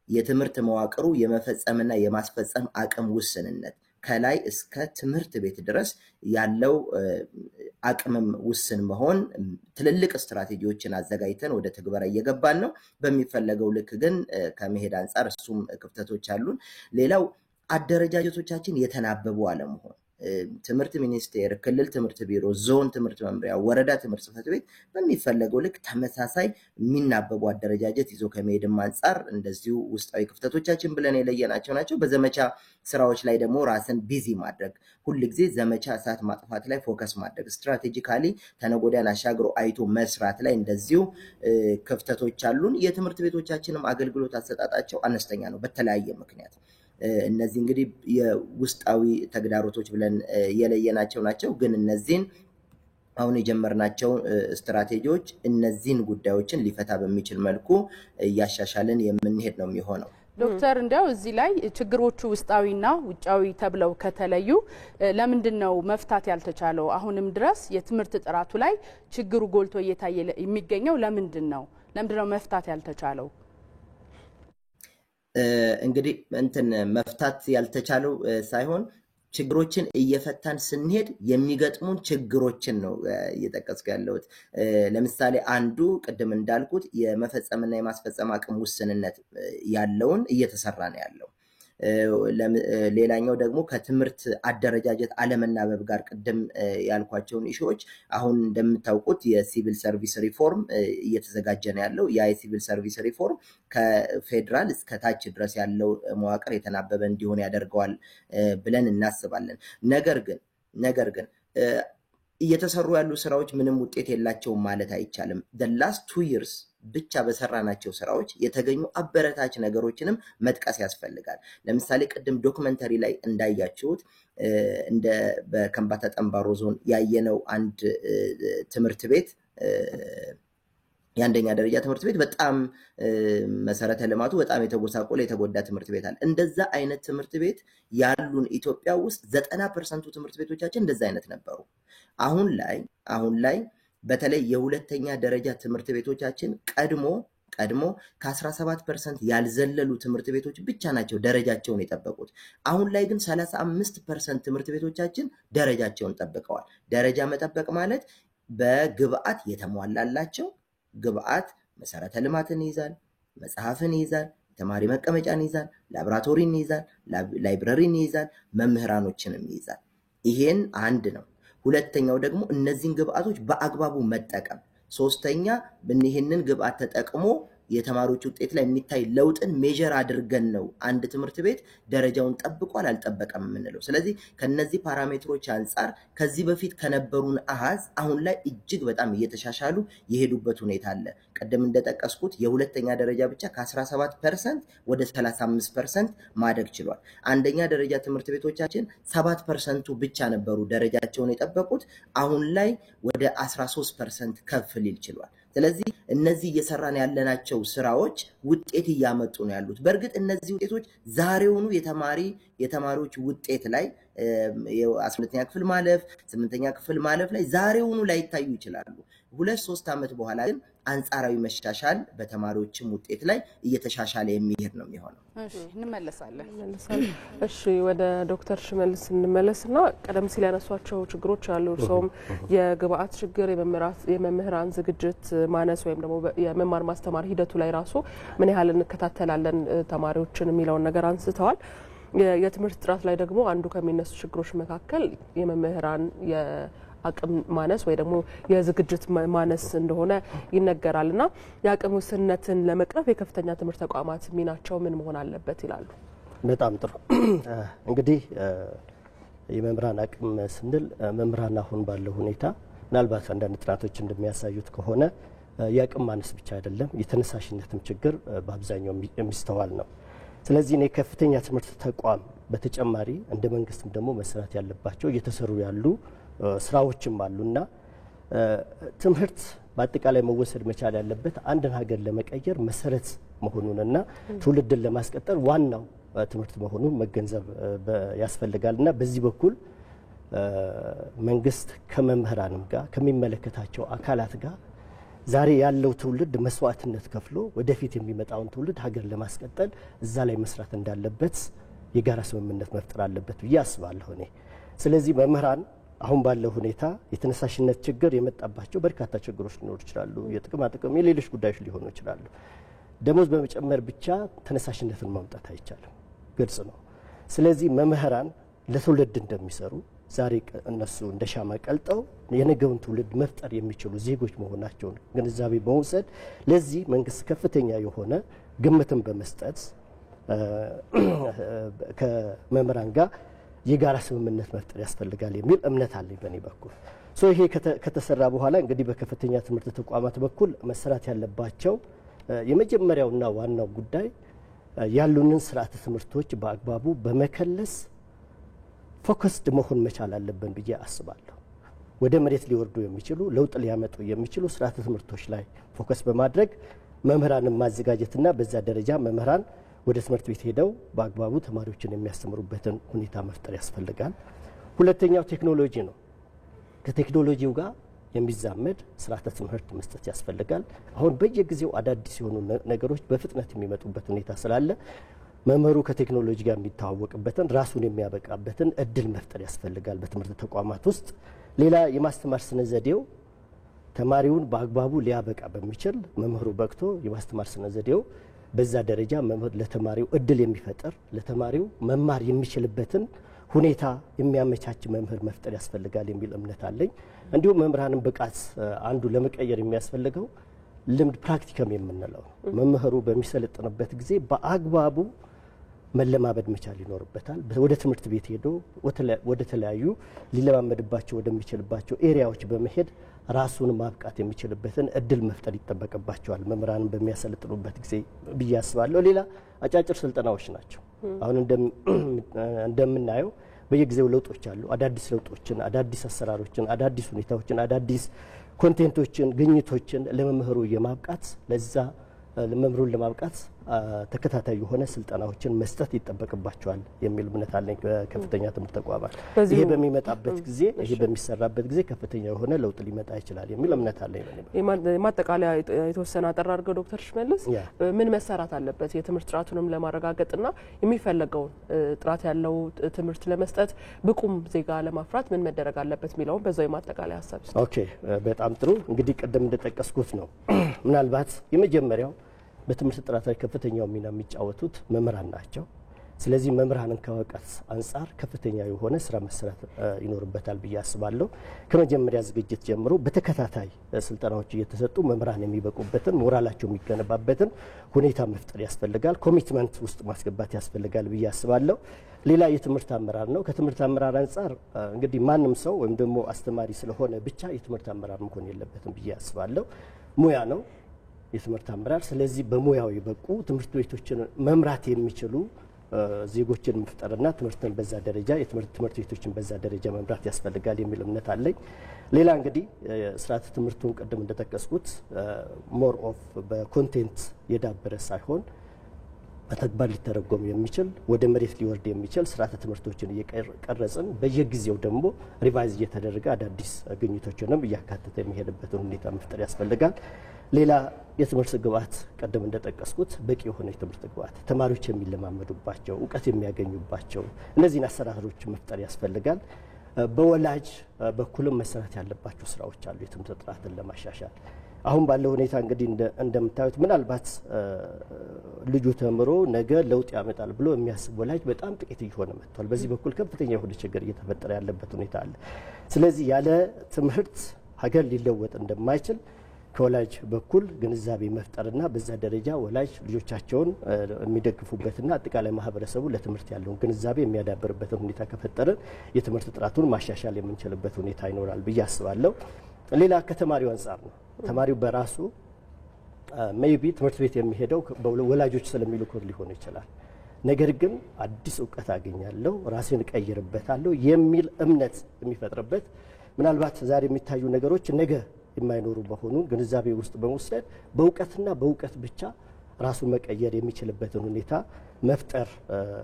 የትምህርት መዋቅሩ የመፈጸምና የማስፈጸም አቅም ውስንነት፣ ከላይ እስከ ትምህርት ቤት ድረስ ያለው አቅምም ውስን መሆን፣ ትልልቅ ስትራቴጂዎችን አዘጋጅተን ወደ ትግበራ እየገባን ነው። በሚፈለገው ልክ ግን ከመሄድ አንጻር እሱም ክፍተቶች አሉን። ሌላው አደረጃጀቶቻችን የተናበቡ አለመሆን፣ ትምህርት ሚኒስቴር፣ ክልል ትምህርት ቢሮ፣ ዞን ትምህርት መምሪያ፣ ወረዳ ትምህርት ጽሕፈት ቤት በሚፈለገው ልክ ተመሳሳይ የሚናበቡ አደረጃጀት ይዞ ከመሄድም አንጻር እንደዚሁ ውስጣዊ ክፍተቶቻችን ብለን የለየናቸው ናቸው። በዘመቻ ስራዎች ላይ ደግሞ ራስን ቢዚ ማድረግ፣ ሁልጊዜ ዘመቻ እሳት ማጥፋት ላይ ፎከስ ማድረግ፣ ስትራቴጂካሊ ተነጎዳያን አሻግሮ አይቶ መስራት ላይ እንደዚሁ ክፍተቶች አሉን። የትምህርት ቤቶቻችንም አገልግሎት አሰጣጣቸው አነስተኛ ነው በተለያየ ምክንያት። እነዚህ እንግዲህ የውስጣዊ ተግዳሮቶች ብለን የለየናቸው ናቸው። ግን እነዚህን አሁን የጀመርናቸው ስትራቴጂዎች እነዚህን ጉዳዮችን ሊፈታ በሚችል መልኩ እያሻሻልን የምንሄድ ነው የሚሆነው። ዶክተር እንዲያው እዚህ ላይ ችግሮቹ ውስጣዊና ውጫዊ ተብለው ከተለዩ ለምንድን ነው መፍታት ያልተቻለው? አሁንም ድረስ የትምህርት ጥራቱ ላይ ችግሩ ጎልቶ እየታየ የሚገኘው ለምንድን ነው መፍታት ያልተቻለው? እንግዲህ መፍታት ያልተቻለው ሳይሆን ችግሮችን እየፈታን ስንሄድ የሚገጥሙን ችግሮችን ነው እየጠቀስኩ ያለሁት። ለምሳሌ አንዱ ቅድም እንዳልኩት የመፈጸምና የማስፈጸም አቅም ውስንነት ያለውን እየተሰራ ነው ያለው። ሌላኛው ደግሞ ከትምህርት አደረጃጀት አለመናበብ ጋር ቅድም ያልኳቸውን ኢሹዎች አሁን እንደምታውቁት የሲቪል ሰርቪስ ሪፎርም እየተዘጋጀ ነው ያለው። ያ የሲቪል ሰርቪስ ሪፎርም ከፌዴራል እስከ ታች ድረስ ያለው መዋቅር የተናበበ እንዲሆን ያደርገዋል ብለን እናስባለን። ነገር ግን እየተሰሩ ያሉ ስራዎች ምንም ውጤት የላቸውም ማለት አይቻልም። the last 2 years ብቻ በሰራናቸው ስራዎች የተገኙ አበረታች ነገሮችንም መጥቀስ ያስፈልጋል። ለምሳሌ ቅድም ዶክመንተሪ ላይ እንዳያችሁት እንደ በከምባታ ጠምባሮ ዞን ያየነው አንድ ትምህርት ቤት የአንደኛ ደረጃ ትምህርት ቤት በጣም መሰረተ ልማቱ በጣም የተጎሳቆለ የተጎዳ ትምህርት ቤት አለ። እንደዛ አይነት ትምህርት ቤት ያሉን ኢትዮጵያ ውስጥ 90% ትምህርት ቤቶቻችን እንደዛ አይነት ነበሩ። አሁን ላይ በተለይ የሁለተኛ ደረጃ ትምህርት ቤቶቻችን ቀድሞ ከ17% ያልዘለሉ ትምህርት ቤቶች ብቻ ናቸው ደረጃቸውን የጠበቁት። አሁን ላይ ግን 35% ትምህርት ቤቶቻችን ደረጃቸውን ጠብቀዋል። ደረጃ መጠበቅ ማለት በግብአት የተሟላላቸው ግብአት መሰረተ ልማትን ይይዛል፣ መጽሐፍን ይይዛል፣ ተማሪ መቀመጫን ይይዛል፣ ላብራቶሪን ይይዛል፣ ላይብረሪን ይይዛል፣ መምህራኖችንም ይይዛል። ይሄን አንድ ነው። ሁለተኛው ደግሞ እነዚህን ግብአቶች በአግባቡ መጠቀም። ሶስተኛ ይሄንን ግብአት ተጠቅሞ የተማሪዎች ውጤት ላይ የሚታይ ለውጥን ሜጀር አድርገን ነው አንድ ትምህርት ቤት ደረጃውን ጠብቋል አልጠበቀም የምንለው። ስለዚህ ከነዚህ ፓራሜትሮች አንፃር ከዚህ በፊት ከነበሩን አሃዝ አሁን ላይ እጅግ በጣም እየተሻሻሉ የሄዱበት ሁኔታ አለ። ቀደም እንደጠቀስኩት የሁለተኛ ደረጃ ብቻ ከ17% ወደ 35% ማደግ ችሏል። አንደኛ ደረጃ ትምህርት ቤቶቻችን 7% ብቻ ነበሩ ደረጃቸውን የጠበቁት፣ አሁን ላይ ወደ 13% ከፍ ሊል ችሏል። ስለዚህ እነዚህ እየሰራን ያለናቸው ስራዎች ውጤት እያመጡ ነው ያሉት። በእርግጥ እነዚህ ውጤቶች ዛሬውኑ የተማሪዎች ውጤት ላይ 12ኛ ክፍል ማለፍ 8ኛ ክፍል ማለፍ ላይ ዛሬውኑ ላይታዩ ይችላሉ። 2-3 ዓመት በኋላ ግን አንጻራዊ መሻሻል በተማሪዎችም ውጤት ላይ እየተሻሻለ የሚሄድ ነው የሚሆነው። እንመለሳለን። እሺ ወደ ዶክተር ሽመልስ እንመለስና ቀደም ሲል ያነሷቸው ችግሮች አሉ። እርሶም የግብአት ችግር፣ የመምህራን ዝግጅት ማነስ ወይም ደግሞ የመማር ማስተማር ሂደቱ ላይ ራሱ ምን ያህል እንከታተላለን ተማሪዎችን የሚለውን ነገር አንስተዋል። የትምህርት ጥራት ላይ ደግሞ አንዱ ከሚነሱ ችግሮች መካከል የመምህራን አቅም ማነስ ወይ ደግሞ የዝግጅት ማነስ እንደሆነ ይነገራልና የአቅም ውስንነትን ለመቅረፍ የከፍተኛ ትምህርት ተቋማት ሚናቸው ምን መሆን አለበት ይላሉ? በጣም ጥሩ። እንግዲህ የመምህራን አቅም ስንል መምህራን አሁን ባለው ሁኔታ ምናልባት አንዳንድ ጥናቶች እንደሚያሳዩት ከሆነ የአቅም ማነስ ብቻ አይደለም፣ የተነሳሽነትም ችግር በአብዛኛው የሚስተዋል ነው። ስለዚህ እኔ ከፍተኛ ትምህርት ተቋም በተጨማሪ እንደ መንግስትም ደግሞ መስራት ያለባቸው እየተሰሩ ያሉ ስራዎችም አሉና ትምህርት በአጠቃላይ መወሰድ መቻል ያለበት አንድን ሀገር ለመቀየር መሰረት መሆኑንና ትውልድን ለማስቀጠል ዋናው ትምህርት መሆኑን መገንዘብ ያስፈልጋልና በዚህ በኩል መንግስት ከመምህራንም ጋር ከሚመለከታቸው አካላት ጋር ዛሬ ያለው ትውልድ መስዋዕትነት ከፍሎ ወደፊት የሚመጣውን ትውልድ ሀገር ለማስቀጠል እዛ ላይ መስራት እንዳለበት የጋራ ስምምነት መፍጠር አለበት ብዬ አስባለሁ እኔ። ስለዚህ መምህራን አሁን ባለው ሁኔታ የተነሳሽነት ችግር የመጣባቸው በርካታ ችግሮች ሊኖሩ ይችላሉ። የጥቅማ ጥቅም የሌሎች ጉዳዮች ሊሆኑ ይችላሉ። ደሞዝ በመጨመር ብቻ ተነሳሽነትን ማምጣት አይቻልም፣ ግልጽ ነው። ስለዚህ መምህራን ለትውልድ እንደሚሰሩ ዛሬ እነሱ እንደ ሻማ ቀልጠው የነገውን ትውልድ መፍጠር የሚችሉ ዜጎች መሆናቸውን ግንዛቤ በመውሰድ ለዚህ መንግስት ከፍተኛ የሆነ ግምትን በመስጠት ከመምህራን ጋር የጋራ ስምምነት መፍጠር ያስፈልጋል የሚል እምነት አለኝ በእኔ በኩል። ይሄ ከተሰራ በኋላ እንግዲህ በከፍተኛ ትምህርት ተቋማት በኩል መሰራት ያለባቸው የመጀመሪያውና ዋናው ጉዳይ ያሉንን ስርዓተ ትምህርቶች በአግባቡ በመከለስ ፎከስድ መሆን መቻል አለብን ብዬ አስባለሁ። ወደ መሬት ሊወርዱ የሚችሉ ለውጥ ሊያመጡ የሚችሉ ስርዓተ ትምህርቶች ላይ ፎከስ በማድረግ መምህራንን ማዘጋጀትና በዛ ደረጃ መምህራን ወደ ትምህርት ቤት ሄደው በአግባቡ ተማሪዎችን የሚያስተምሩበትን ሁኔታ መፍጠር ያስፈልጋል። ሁለተኛው ቴክኖሎጂ ነው። ከቴክኖሎጂው ጋር የሚዛመድ ስርዓተ ትምህርት መስጠት ያስፈልጋል። አሁን በየጊዜው አዳዲስ የሆኑ ነገሮች በፍጥነት የሚመጡበት ሁኔታ ስላለ መምህሩ ከቴክኖሎጂ ጋር የሚተዋወቅበትን ራሱን የሚያበቃበትን እድል መፍጠር ያስፈልጋል በትምህርት ተቋማት ውስጥ። ሌላ የማስተማር ስነ ዘዴው ተማሪውን በአግባቡ ሊያበቃ በሚችል መምህሩ በቅቶ የማስተማር ስነ ዘዴው በዛ ደረጃ መምህር ለተማሪው እድል የሚፈጥር ለተማሪው መማር የሚችልበትን ሁኔታ የሚያመቻች መምህር መፍጠር ያስፈልጋል የሚል እምነት አለኝ። እንዲሁም መምህራንን ብቃት አንዱ ለመቀየር የሚያስፈልገው ልምድ ፕራክቲከም የምንለው መምህሩ በሚሰለጥንበት ጊዜ በአግባቡ መለማመድ መቻል ይኖርበታል። ወደ ትምህርት ቤት ሄዶ ወደ ተለያዩ ሊለማመድባቸው ወደሚችልባቸው ኤሪያዎች በመሄድ ራሱን ማብቃት የሚችልበትን እድል መፍጠር ይጠበቅባቸዋል መምህራንን በሚያሰለጥኑበት ጊዜ ብዬ አስባለሁ። ሌላ አጫጭር ስልጠናዎች ናቸው። አሁን እንደምናየው በየጊዜው ለውጦች አሉ። አዳዲስ ለውጦችን፣ አዳዲስ አሰራሮችን፣ አዳዲስ ሁኔታዎችን፣ አዳዲስ ኮንቴንቶችን፣ ግኝቶችን ለመምህሩ የማብቃት ለዛ ለመምህሩን ለማብቃት ተከታታይ የሆነ ስልጠናዎችን መስጠት ይጠበቅባቸዋል የሚል እምነት አለኝ ከፍተኛ ትምህርት ተቋማት። ይሄ በሚመጣበት ጊዜ ይሄ በሚሰራበት ጊዜ ከፍተኛ የሆነ ለውጥ ሊመጣ ይችላል የሚል እምነት አለኝ። ማጠቃለያ የተወሰነ አጠር አድርገው ዶክተር ሽመልስ ምን መሰራት አለበት የትምህርት ጥራቱንም ለማረጋገጥና የሚፈለገውን ጥራት ያለው ትምህርት ለመስጠት ብቁም ዜጋ ለማፍራት ምን መደረግ አለበት የሚለውን በዛው የማጠቃለያ ሀሳብ ይስጥ። ኦኬ፣ በጣም ጥሩ። እንግዲህ ቀደም እንደጠቀስኩት ነው ምናልባት የመጀመሪያው በትምህርት ጥራት ላይ ከፍተኛው ሚና የሚጫወቱት መምህራን ናቸው። ስለዚህ መምህራንን ከእውቀት አንጻር ከፍተኛ የሆነ ስራ መስራት ይኖርበታል ብዬ አስባለሁ። ከመጀመሪያ ዝግጅት ጀምሮ በተከታታይ ስልጠናዎች እየተሰጡ መምህራን የሚበቁበትን ሞራላቸው የሚገነባበትን ሁኔታ መፍጠር ያስፈልጋል። ኮሚትመንት ውስጥ ማስገባት ያስፈልጋል ብዬ አስባለሁ። ሌላ የትምህርት አመራር ነው። ከትምህርት አመራር አንጻር እንግዲህ ማንም ሰው ወይም ደግሞ አስተማሪ ስለሆነ ብቻ የትምህርት አመራር መሆን የለበትም ብዬ አስባለሁ። ሙያ ነው የትምህርት አመራር። ስለዚህ በሙያው የበቁ ትምህርት ቤቶችን መምራት የሚችሉ ዜጎችን መፍጠርና ትምህርትን በዛ ደረጃ ትምህርት ቤቶችን በዛ ደረጃ መምራት ያስፈልጋል የሚል እምነት አለኝ። ሌላ እንግዲህ ስርዓተ ትምህርቱን ቀደም እንደተጠቀስኩት ሞር ኦፍ በኮንቴንት የዳበረ ሳይሆን በተግባር ሊተረጎም የሚችል ወደ መሬት ሊወርድ የሚችል ስርዓተ ትምህርቶችን እየቀረጽን በየጊዜው ደግሞ ሪቫይዝ እየተደረገ አዳዲስ ግኝቶችንም እያካተተ የሚሄድበትን ሁኔታ መፍጠር ያስፈልጋል። ሌላ የትምህርት ግብዓት ቀደም እንደጠቀስኩት በቂ የሆነ የትምህርት ግብዓት ተማሪዎች የሚለማመዱባቸው እውቀት የሚያገኙባቸው እነዚህን አሰራሮች መፍጠር ያስፈልጋል። በወላጅ በኩልም መሰራት ያለባቸው ስራዎች አሉ የትምህርት ጥራትን ለማሻሻል። አሁን ባለው ሁኔታ እንግዲህ እንደምታዩት ምናልባት ልጁ ተምሮ ነገ ለውጥ ያመጣል ብሎ የሚያስብ ወላጅ በጣም ጥቂት እየሆነ መጥቷል። በዚህ በኩል ከፍተኛ የሆነ ችግር እየተፈጠረ ያለበት ሁኔታ አለ። ስለዚህ ያለ ትምህርት ሀገር ሊለወጥ እንደማይችል ከወላጅ በኩል ግንዛቤ መፍጠርና በዛ ደረጃ ወላጅ ልጆቻቸውን የሚደግፉበትና አጠቃላይ ማህበረሰቡ ለትምህርት ያለውን ግንዛቤ የሚያዳብርበትን ሁኔታ ከፈጠርን የትምህርት ጥራቱን ማሻሻል የምንችልበት ሁኔታ ይኖራል ብዬ አስባለሁ። ሌላ ከተማሪው አንጻር ነው። ተማሪው በራሱ ሜይቢ ትምህርት ቤት የሚሄደው ወላጆች ስለሚልኩት ሊሆን ይችላል። ነገር ግን አዲስ እውቀት አገኛለሁ፣ ራሴን እቀይርበታለሁ የሚል እምነት የሚፈጥርበት ምናልባት ዛሬ የሚታዩ ነገሮች ነገ የማይኖሩ በሆኑ ግንዛቤ ውስጥ በመውሰድ በእውቀትና በእውቀት ብቻ ራሱን መቀየር የሚችልበትን ሁኔታ መፍጠር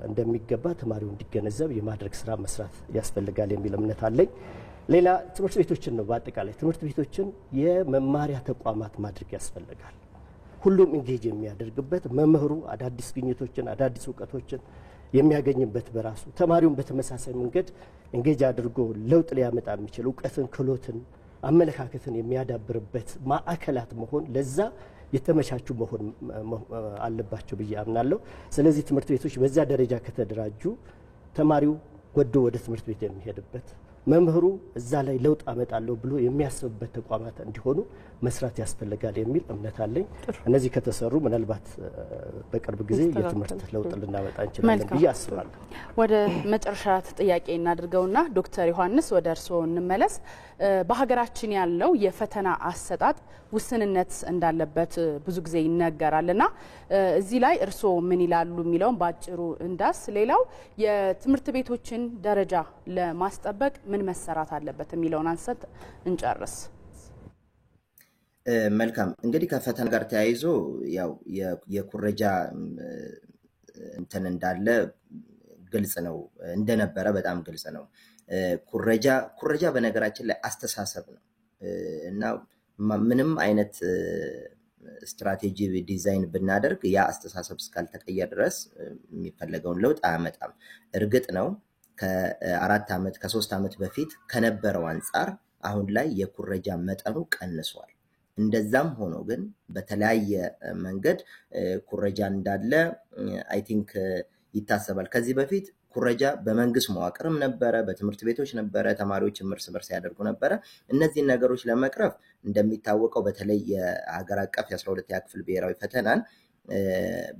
እንደሚገባ ተማሪው እንዲገነዘብ የማድረግ ስራ መስራት ያስፈልጋል የሚል እምነት አለኝ። ሌላ ትምህርት ቤቶችን ነው። በአጠቃላይ ትምህርት ቤቶችን የመማሪያ ተቋማት ማድረግ ያስፈልጋል። ሁሉም ኢንጌጅ የሚያደርግበት መምህሩ አዳዲስ ግኝቶችን አዳዲስ እውቀቶችን የሚያገኝበት በራሱ ተማሪውን በተመሳሳይ መንገድ ኢንጌጅ አድርጎ ለውጥ ሊያመጣ የሚችል እውቀትን፣ ክህሎትን፣ አመለካከትን የሚያዳብርበት ማዕከላት መሆን ለዛ የተመቻቹ መሆን አለባቸው ብዬ አምናለሁ። ስለዚህ ትምህርት ቤቶች በዛ ደረጃ ከተደራጁ ተማሪው ወዶ ወደ ትምህርት ቤት የሚሄድበት መምህሩ እዛ ላይ ለውጥ አመጣለሁ ብሎ የሚያስብበት ተቋማት እንዲሆኑ መስራት ያስፈልጋል የሚል እምነት አለኝ። እነዚህ ከተሰሩ ምናልባት በቅርብ ጊዜ የትምህርት ለውጥ ልናመጣ እንችላለን ብዬ አስባለሁ። ወደ መጨረሻ ጥያቄ እናድርገውና ዶክተር ዮሐንስ ወደ እርስዎ እንመለስ። በሀገራችን ያለው የፈተና አሰጣጥ ውስንነት እንዳለበት ብዙ ጊዜ ይነገራልና እዚህ ላይ እርስዎ ምን ይላሉ የሚለውን ባጭሩ እንዳስ። ሌላው የትምህርት ቤቶችን ደረጃ ለማስጠበቅ ምን መሰራት አለበት የሚለውን አንሰት እንጨርስ። መልካም እንግዲህ ከፈተና ጋር ተያይዞ ያው የኩረጃ እንትን እንዳለ ግልጽ ነው፣ እንደነበረ በጣም ግልጽ ነው። ኩረጃ በነገራችን ላይ አስተሳሰብ ነው እና ምንም አይነት ስትራቴጂ ዲዛይን ብናደርግ ያ አስተሳሰብ እስካልተቀየረ ድረስ የሚፈለገውን ለውጥ አያመጣም። እርግጥ ነው ከ4 ዓመት ከ3 ዓመት በፊት ከነበረው አንጻር አሁን ላይ የኩረጃ መጠኑ ቀንሷል። እንደዛም ሆኖ ግን በተለያየ መንገድ ኩረጃ እንዳለ አይ ቲንክ ይታሰባል። ከዚህ በፊት ኩረጃ በመንግስት መዋቅርም ነበረ፣ በትምህርት ቤቶች ነበረ፣ ተማሪዎችም እርስ በርስ ያደርጉ ነበረ። እነዚህን ነገሮች ለመቅረፍ እንደሚታወቀው በተለይ የሀገር አቀፍ የ12ኛ ክፍል ብሔራዊ ፈተናን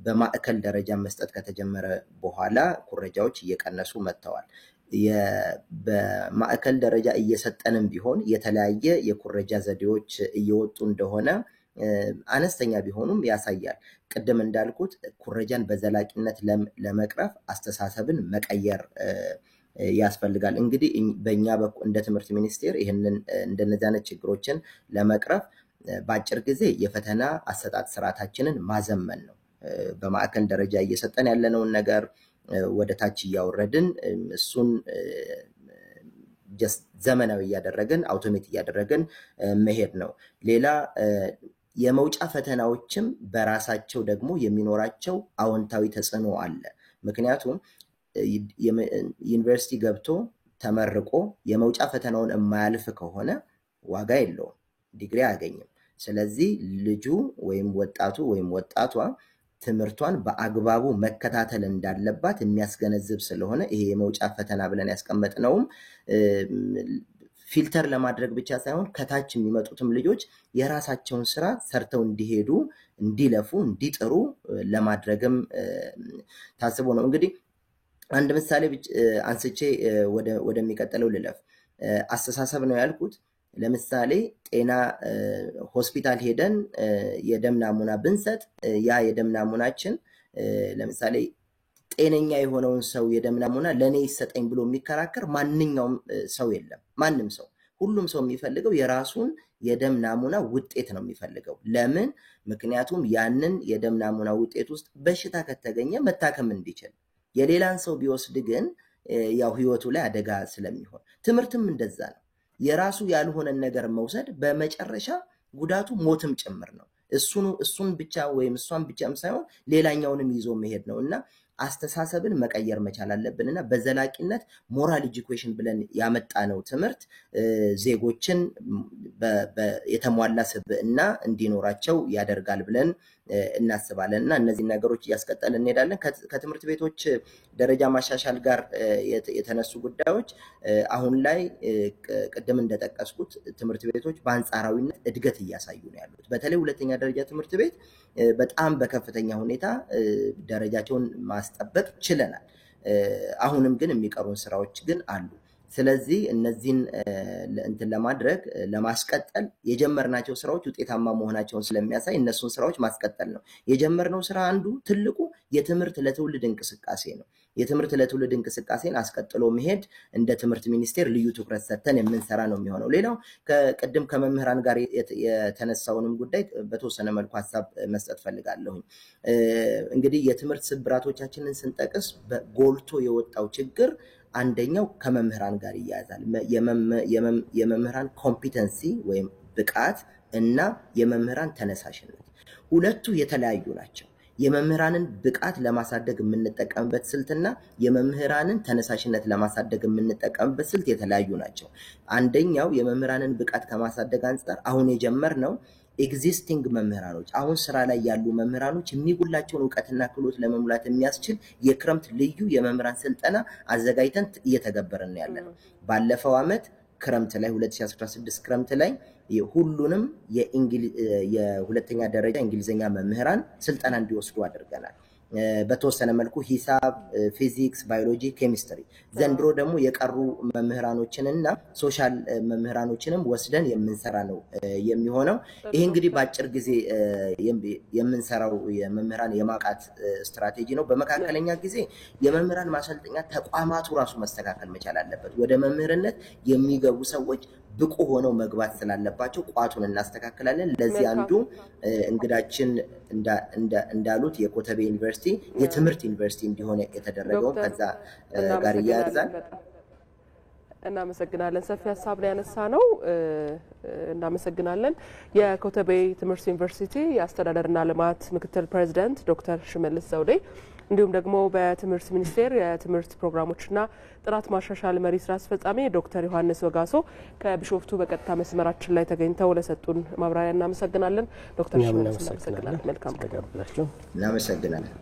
በማዕከል ደረጃ መስጠት ከተጀመረ በኋላ ኩረጃዎች እየቀነሱ መጥተዋል። በማዕከል ደረጃ እየሰጠንም ቢሆን የተለያየ የኩረጃ ዘዴዎች እየወጡ እንደሆነ አነስተኛ ቢሆኑም ያሳያል። ቅድም እንዳልኩት ኩረጃን በዘላቂነት ለመቅረፍ አስተሳሰብን መቀየር ያስፈልጋል። እንግዲህ በእኛ በኩል እንደ ትምህርት ሚኒስቴር ይህንን እንደነዚህ አይነት ችግሮችን ለመቅረፍ በአጭር ጊዜ የፈተና አሰጣጥ ስርዓታችንን ማዘመን ነው። በማዕከል ደረጃ እየሰጠን ያለነውን ነገር ወደ ታች እያወረድን እሱን ዘመናዊ እያደረግን አውቶሜት እያደረግን መሄድ ነው። ሌላ የመውጫ ፈተናዎችም በራሳቸው ደግሞ የሚኖራቸው አዎንታዊ ተጽዕኖ አለ። ምክንያቱም ዩኒቨርሲቲ ገብቶ ተመርቆ የመውጫ ፈተናውን የማያልፍ ከሆነ ዋጋ የለውም፣ ዲግሪ አያገኝም። ስለዚህ ልጁ ወይም ወጣቱ ወይም ወጣቷ ትምህርቷን በአግባቡ መከታተል እንዳለባት የሚያስገነዝብ ስለሆነ ይሄ የመውጫ ፈተና ብለን ያስቀመጥነውም ፊልተር ለማድረግ ብቻ ሳይሆን ከታች የሚመጡትም ልጆች የራሳቸውን ስራ ሰርተው እንዲሄዱ፣ እንዲለፉ፣ እንዲጥሩ ለማድረግም ታስቦ ነው። እንግዲህ አንድ ምሳሌ አንስቼ ወደሚቀጥለው ልለፍ። አስተሳሰብ ነው ያልኩት። ለምሳሌ ጤና ሆስፒታል ሄደን የደም ናሙና ብንሰጥ ያ የደም ናሙናችን ለምሳሌ ጤነኛ የሆነውን ሰው የደም ናሙና ለኔ ይሰጠኝ ብሎ የሚከራከር ማንኛውም ሰው የለም። ማንም ሰው ሁሉም ሰው የሚፈልገው የራሱን የደም ናሙና ውጤት ነው የሚፈልገው። ለምን? ምክንያቱም ያንን የደም ናሙና ውጤት ውስጥ በሽታ ከተገኘ መታከም እንዲችል። የሌላን ሰው ቢወስድ ግን ያው ህይወቱ ላይ አደጋ ስለሚሆን፣ ትምህርትም እንደዛ ነው። የራሱ ያልሆነን ነገር መውሰድ በመጨረሻ ጉዳቱ ሞትም ጭምር ነው። እሱን ብቻ ወይም እሷን ብቻም ሳይሆን ሌላኛውንም ይዞ መሄድ ነው እና አስተሳሰብን መቀየር መቻል አለብንና በዘላቂነት ሞራል ኤጁኬሽን ብለን ያመጣነው ትምህርት ዜጎችን የተሟላ ስብዕና እንዲኖራቸው ያደርጋል ብለን እናስባለን እና እነዚህ ነገሮች እያስቀጠልን እንሄዳለን። ከትምህርት ቤቶች ደረጃ ማሻሻል ጋር የተነሱ ጉዳዮች አሁን ላይ ቅድም እንደጠቀስኩት ትምህርት ቤቶች በአንጻራዊነት እድገት እያሳዩ ነው ያሉት። በተለይ ሁለተኛ ደረጃ ትምህርት ቤት በጣም በከፍተኛ ሁኔታ ደረጃቸውን ማስጠበቅ ችለናል። አሁንም ግን የሚቀሩን ስራዎች ግን አሉ። ስለዚህ እነዚህን እንትን ለማድረግ ለማስቀጠል የጀመርናቸው ስራዎች ውጤታማ መሆናቸውን ስለሚያሳይ እነሱን ስራዎች ማስቀጠል ነው። የጀመርነው ስራ አንዱ ትልቁ የትምህርት ለትውልድ እንቅስቃሴ ነው። የትምህርት ለትውልድ እንቅስቃሴን አስቀጥሎ መሄድ እንደ ትምህርት ሚኒስቴር ልዩ ትኩረት ሰጥተን የምንሰራ ነው የሚሆነው። ሌላው ከቅድም ከመምህራን ጋር የተነሳውንም ጉዳይ በተወሰነ መልኩ ሀሳብ መስጠት ፈልጋለሁኝ። እንግዲህ የትምህርት ስብራቶቻችንን ስንጠቅስ ጎልቶ የወጣው ችግር አንደኛው ከመምህራን ጋር ይያያዛል። የመምህራን ኮምፒተንሲ ወይም ብቃት እና የመምህራን ተነሳሽነት ሁለቱ የተለያዩ ናቸው። የመምህራንን ብቃት ለማሳደግ የምንጠቀምበት ስልትና የመምህራንን ተነሳሽነት ለማሳደግ የምንጠቀምበት ስልት የተለያዩ ናቸው። አንደኛው የመምህራንን ብቃት ከማሳደግ አንጻር አሁን የጀመርነው ኤግዚስቲንግ መምህራኖች አሁን ስራ ላይ ያሉ መምህራኖች የሚጎላቸውን ዕውቀትና ክህሎት ለመሙላት የሚያስችል የክረምት ልዩ የመምህራን ስልጠና አዘጋጅተን እየተገበርን ያለነው። ባለፈው ዓመት ክረምት ላይ 2016 ክረምት ላይ ሁሉንም የሁለተኛ ደረጃ እንግሊዘኛ መምህራን ስልጠና እንዲወስዱ አድርገናል። በተወሰነ መልኩ ሂሳብ፣ ፊዚክስ፣ ባዮሎጂ፣ ኬሚስትሪ ዘንድሮ ደግሞ የቀሩ መምህራኖችንና ሶሻል መምህራኖችንም ወስደን የምንሰራ ነው የሚሆነው። ይሄ እንግዲህ በአጭር ጊዜ የምንሰራው የመምህራን የማቃት ስትራቴጂ ነው። በመካከለኛ ጊዜ የመምህራን ማሰልጠኛ ተቋማቱ ራሱ መስተካከል መቻል አለበት። ወደ መምህርነት የሚገቡ ሰዎች ብቁ ሆነው መግባት ስላለባቸው ቋቱን እናስተካክላለን። ለዚህ አንዱ እንግዳችን እንዳሉት የኮተቤ ዩኒቨርሲቲ የትምህርት ዩኒቨርሲቲ እንዲሆን የተደረገው ከዛ ጋር ይያያዛል። እናመሰግናለን። ሰፊ ሀሳብ ላይ ያነሳ ነው። እናመሰግናለን። የኮተቤ ትምህርት ዩኒቨርሲቲ የአስተዳደርና ልማት ምክትል ፕሬዚዳንት ዶክተር ሽመልስ ዘውዴ እንዲሁም ደግሞ በትምህርት ሚኒስቴር የትምህርት ፕሮግራሞችና ጥራት ማሻሻል መሪ ስራ አስፈጻሚ ዶክተር ዮሐንስ ወጋሶ ከቢሾፍቱ በቀጥታ መስመራችን ላይ ተገኝተው ለሰጡን ማብራሪያ እናመሰግናለን። ዶክተር ሽመልስ እናመሰግናለን። መልካም እናመሰግናለን።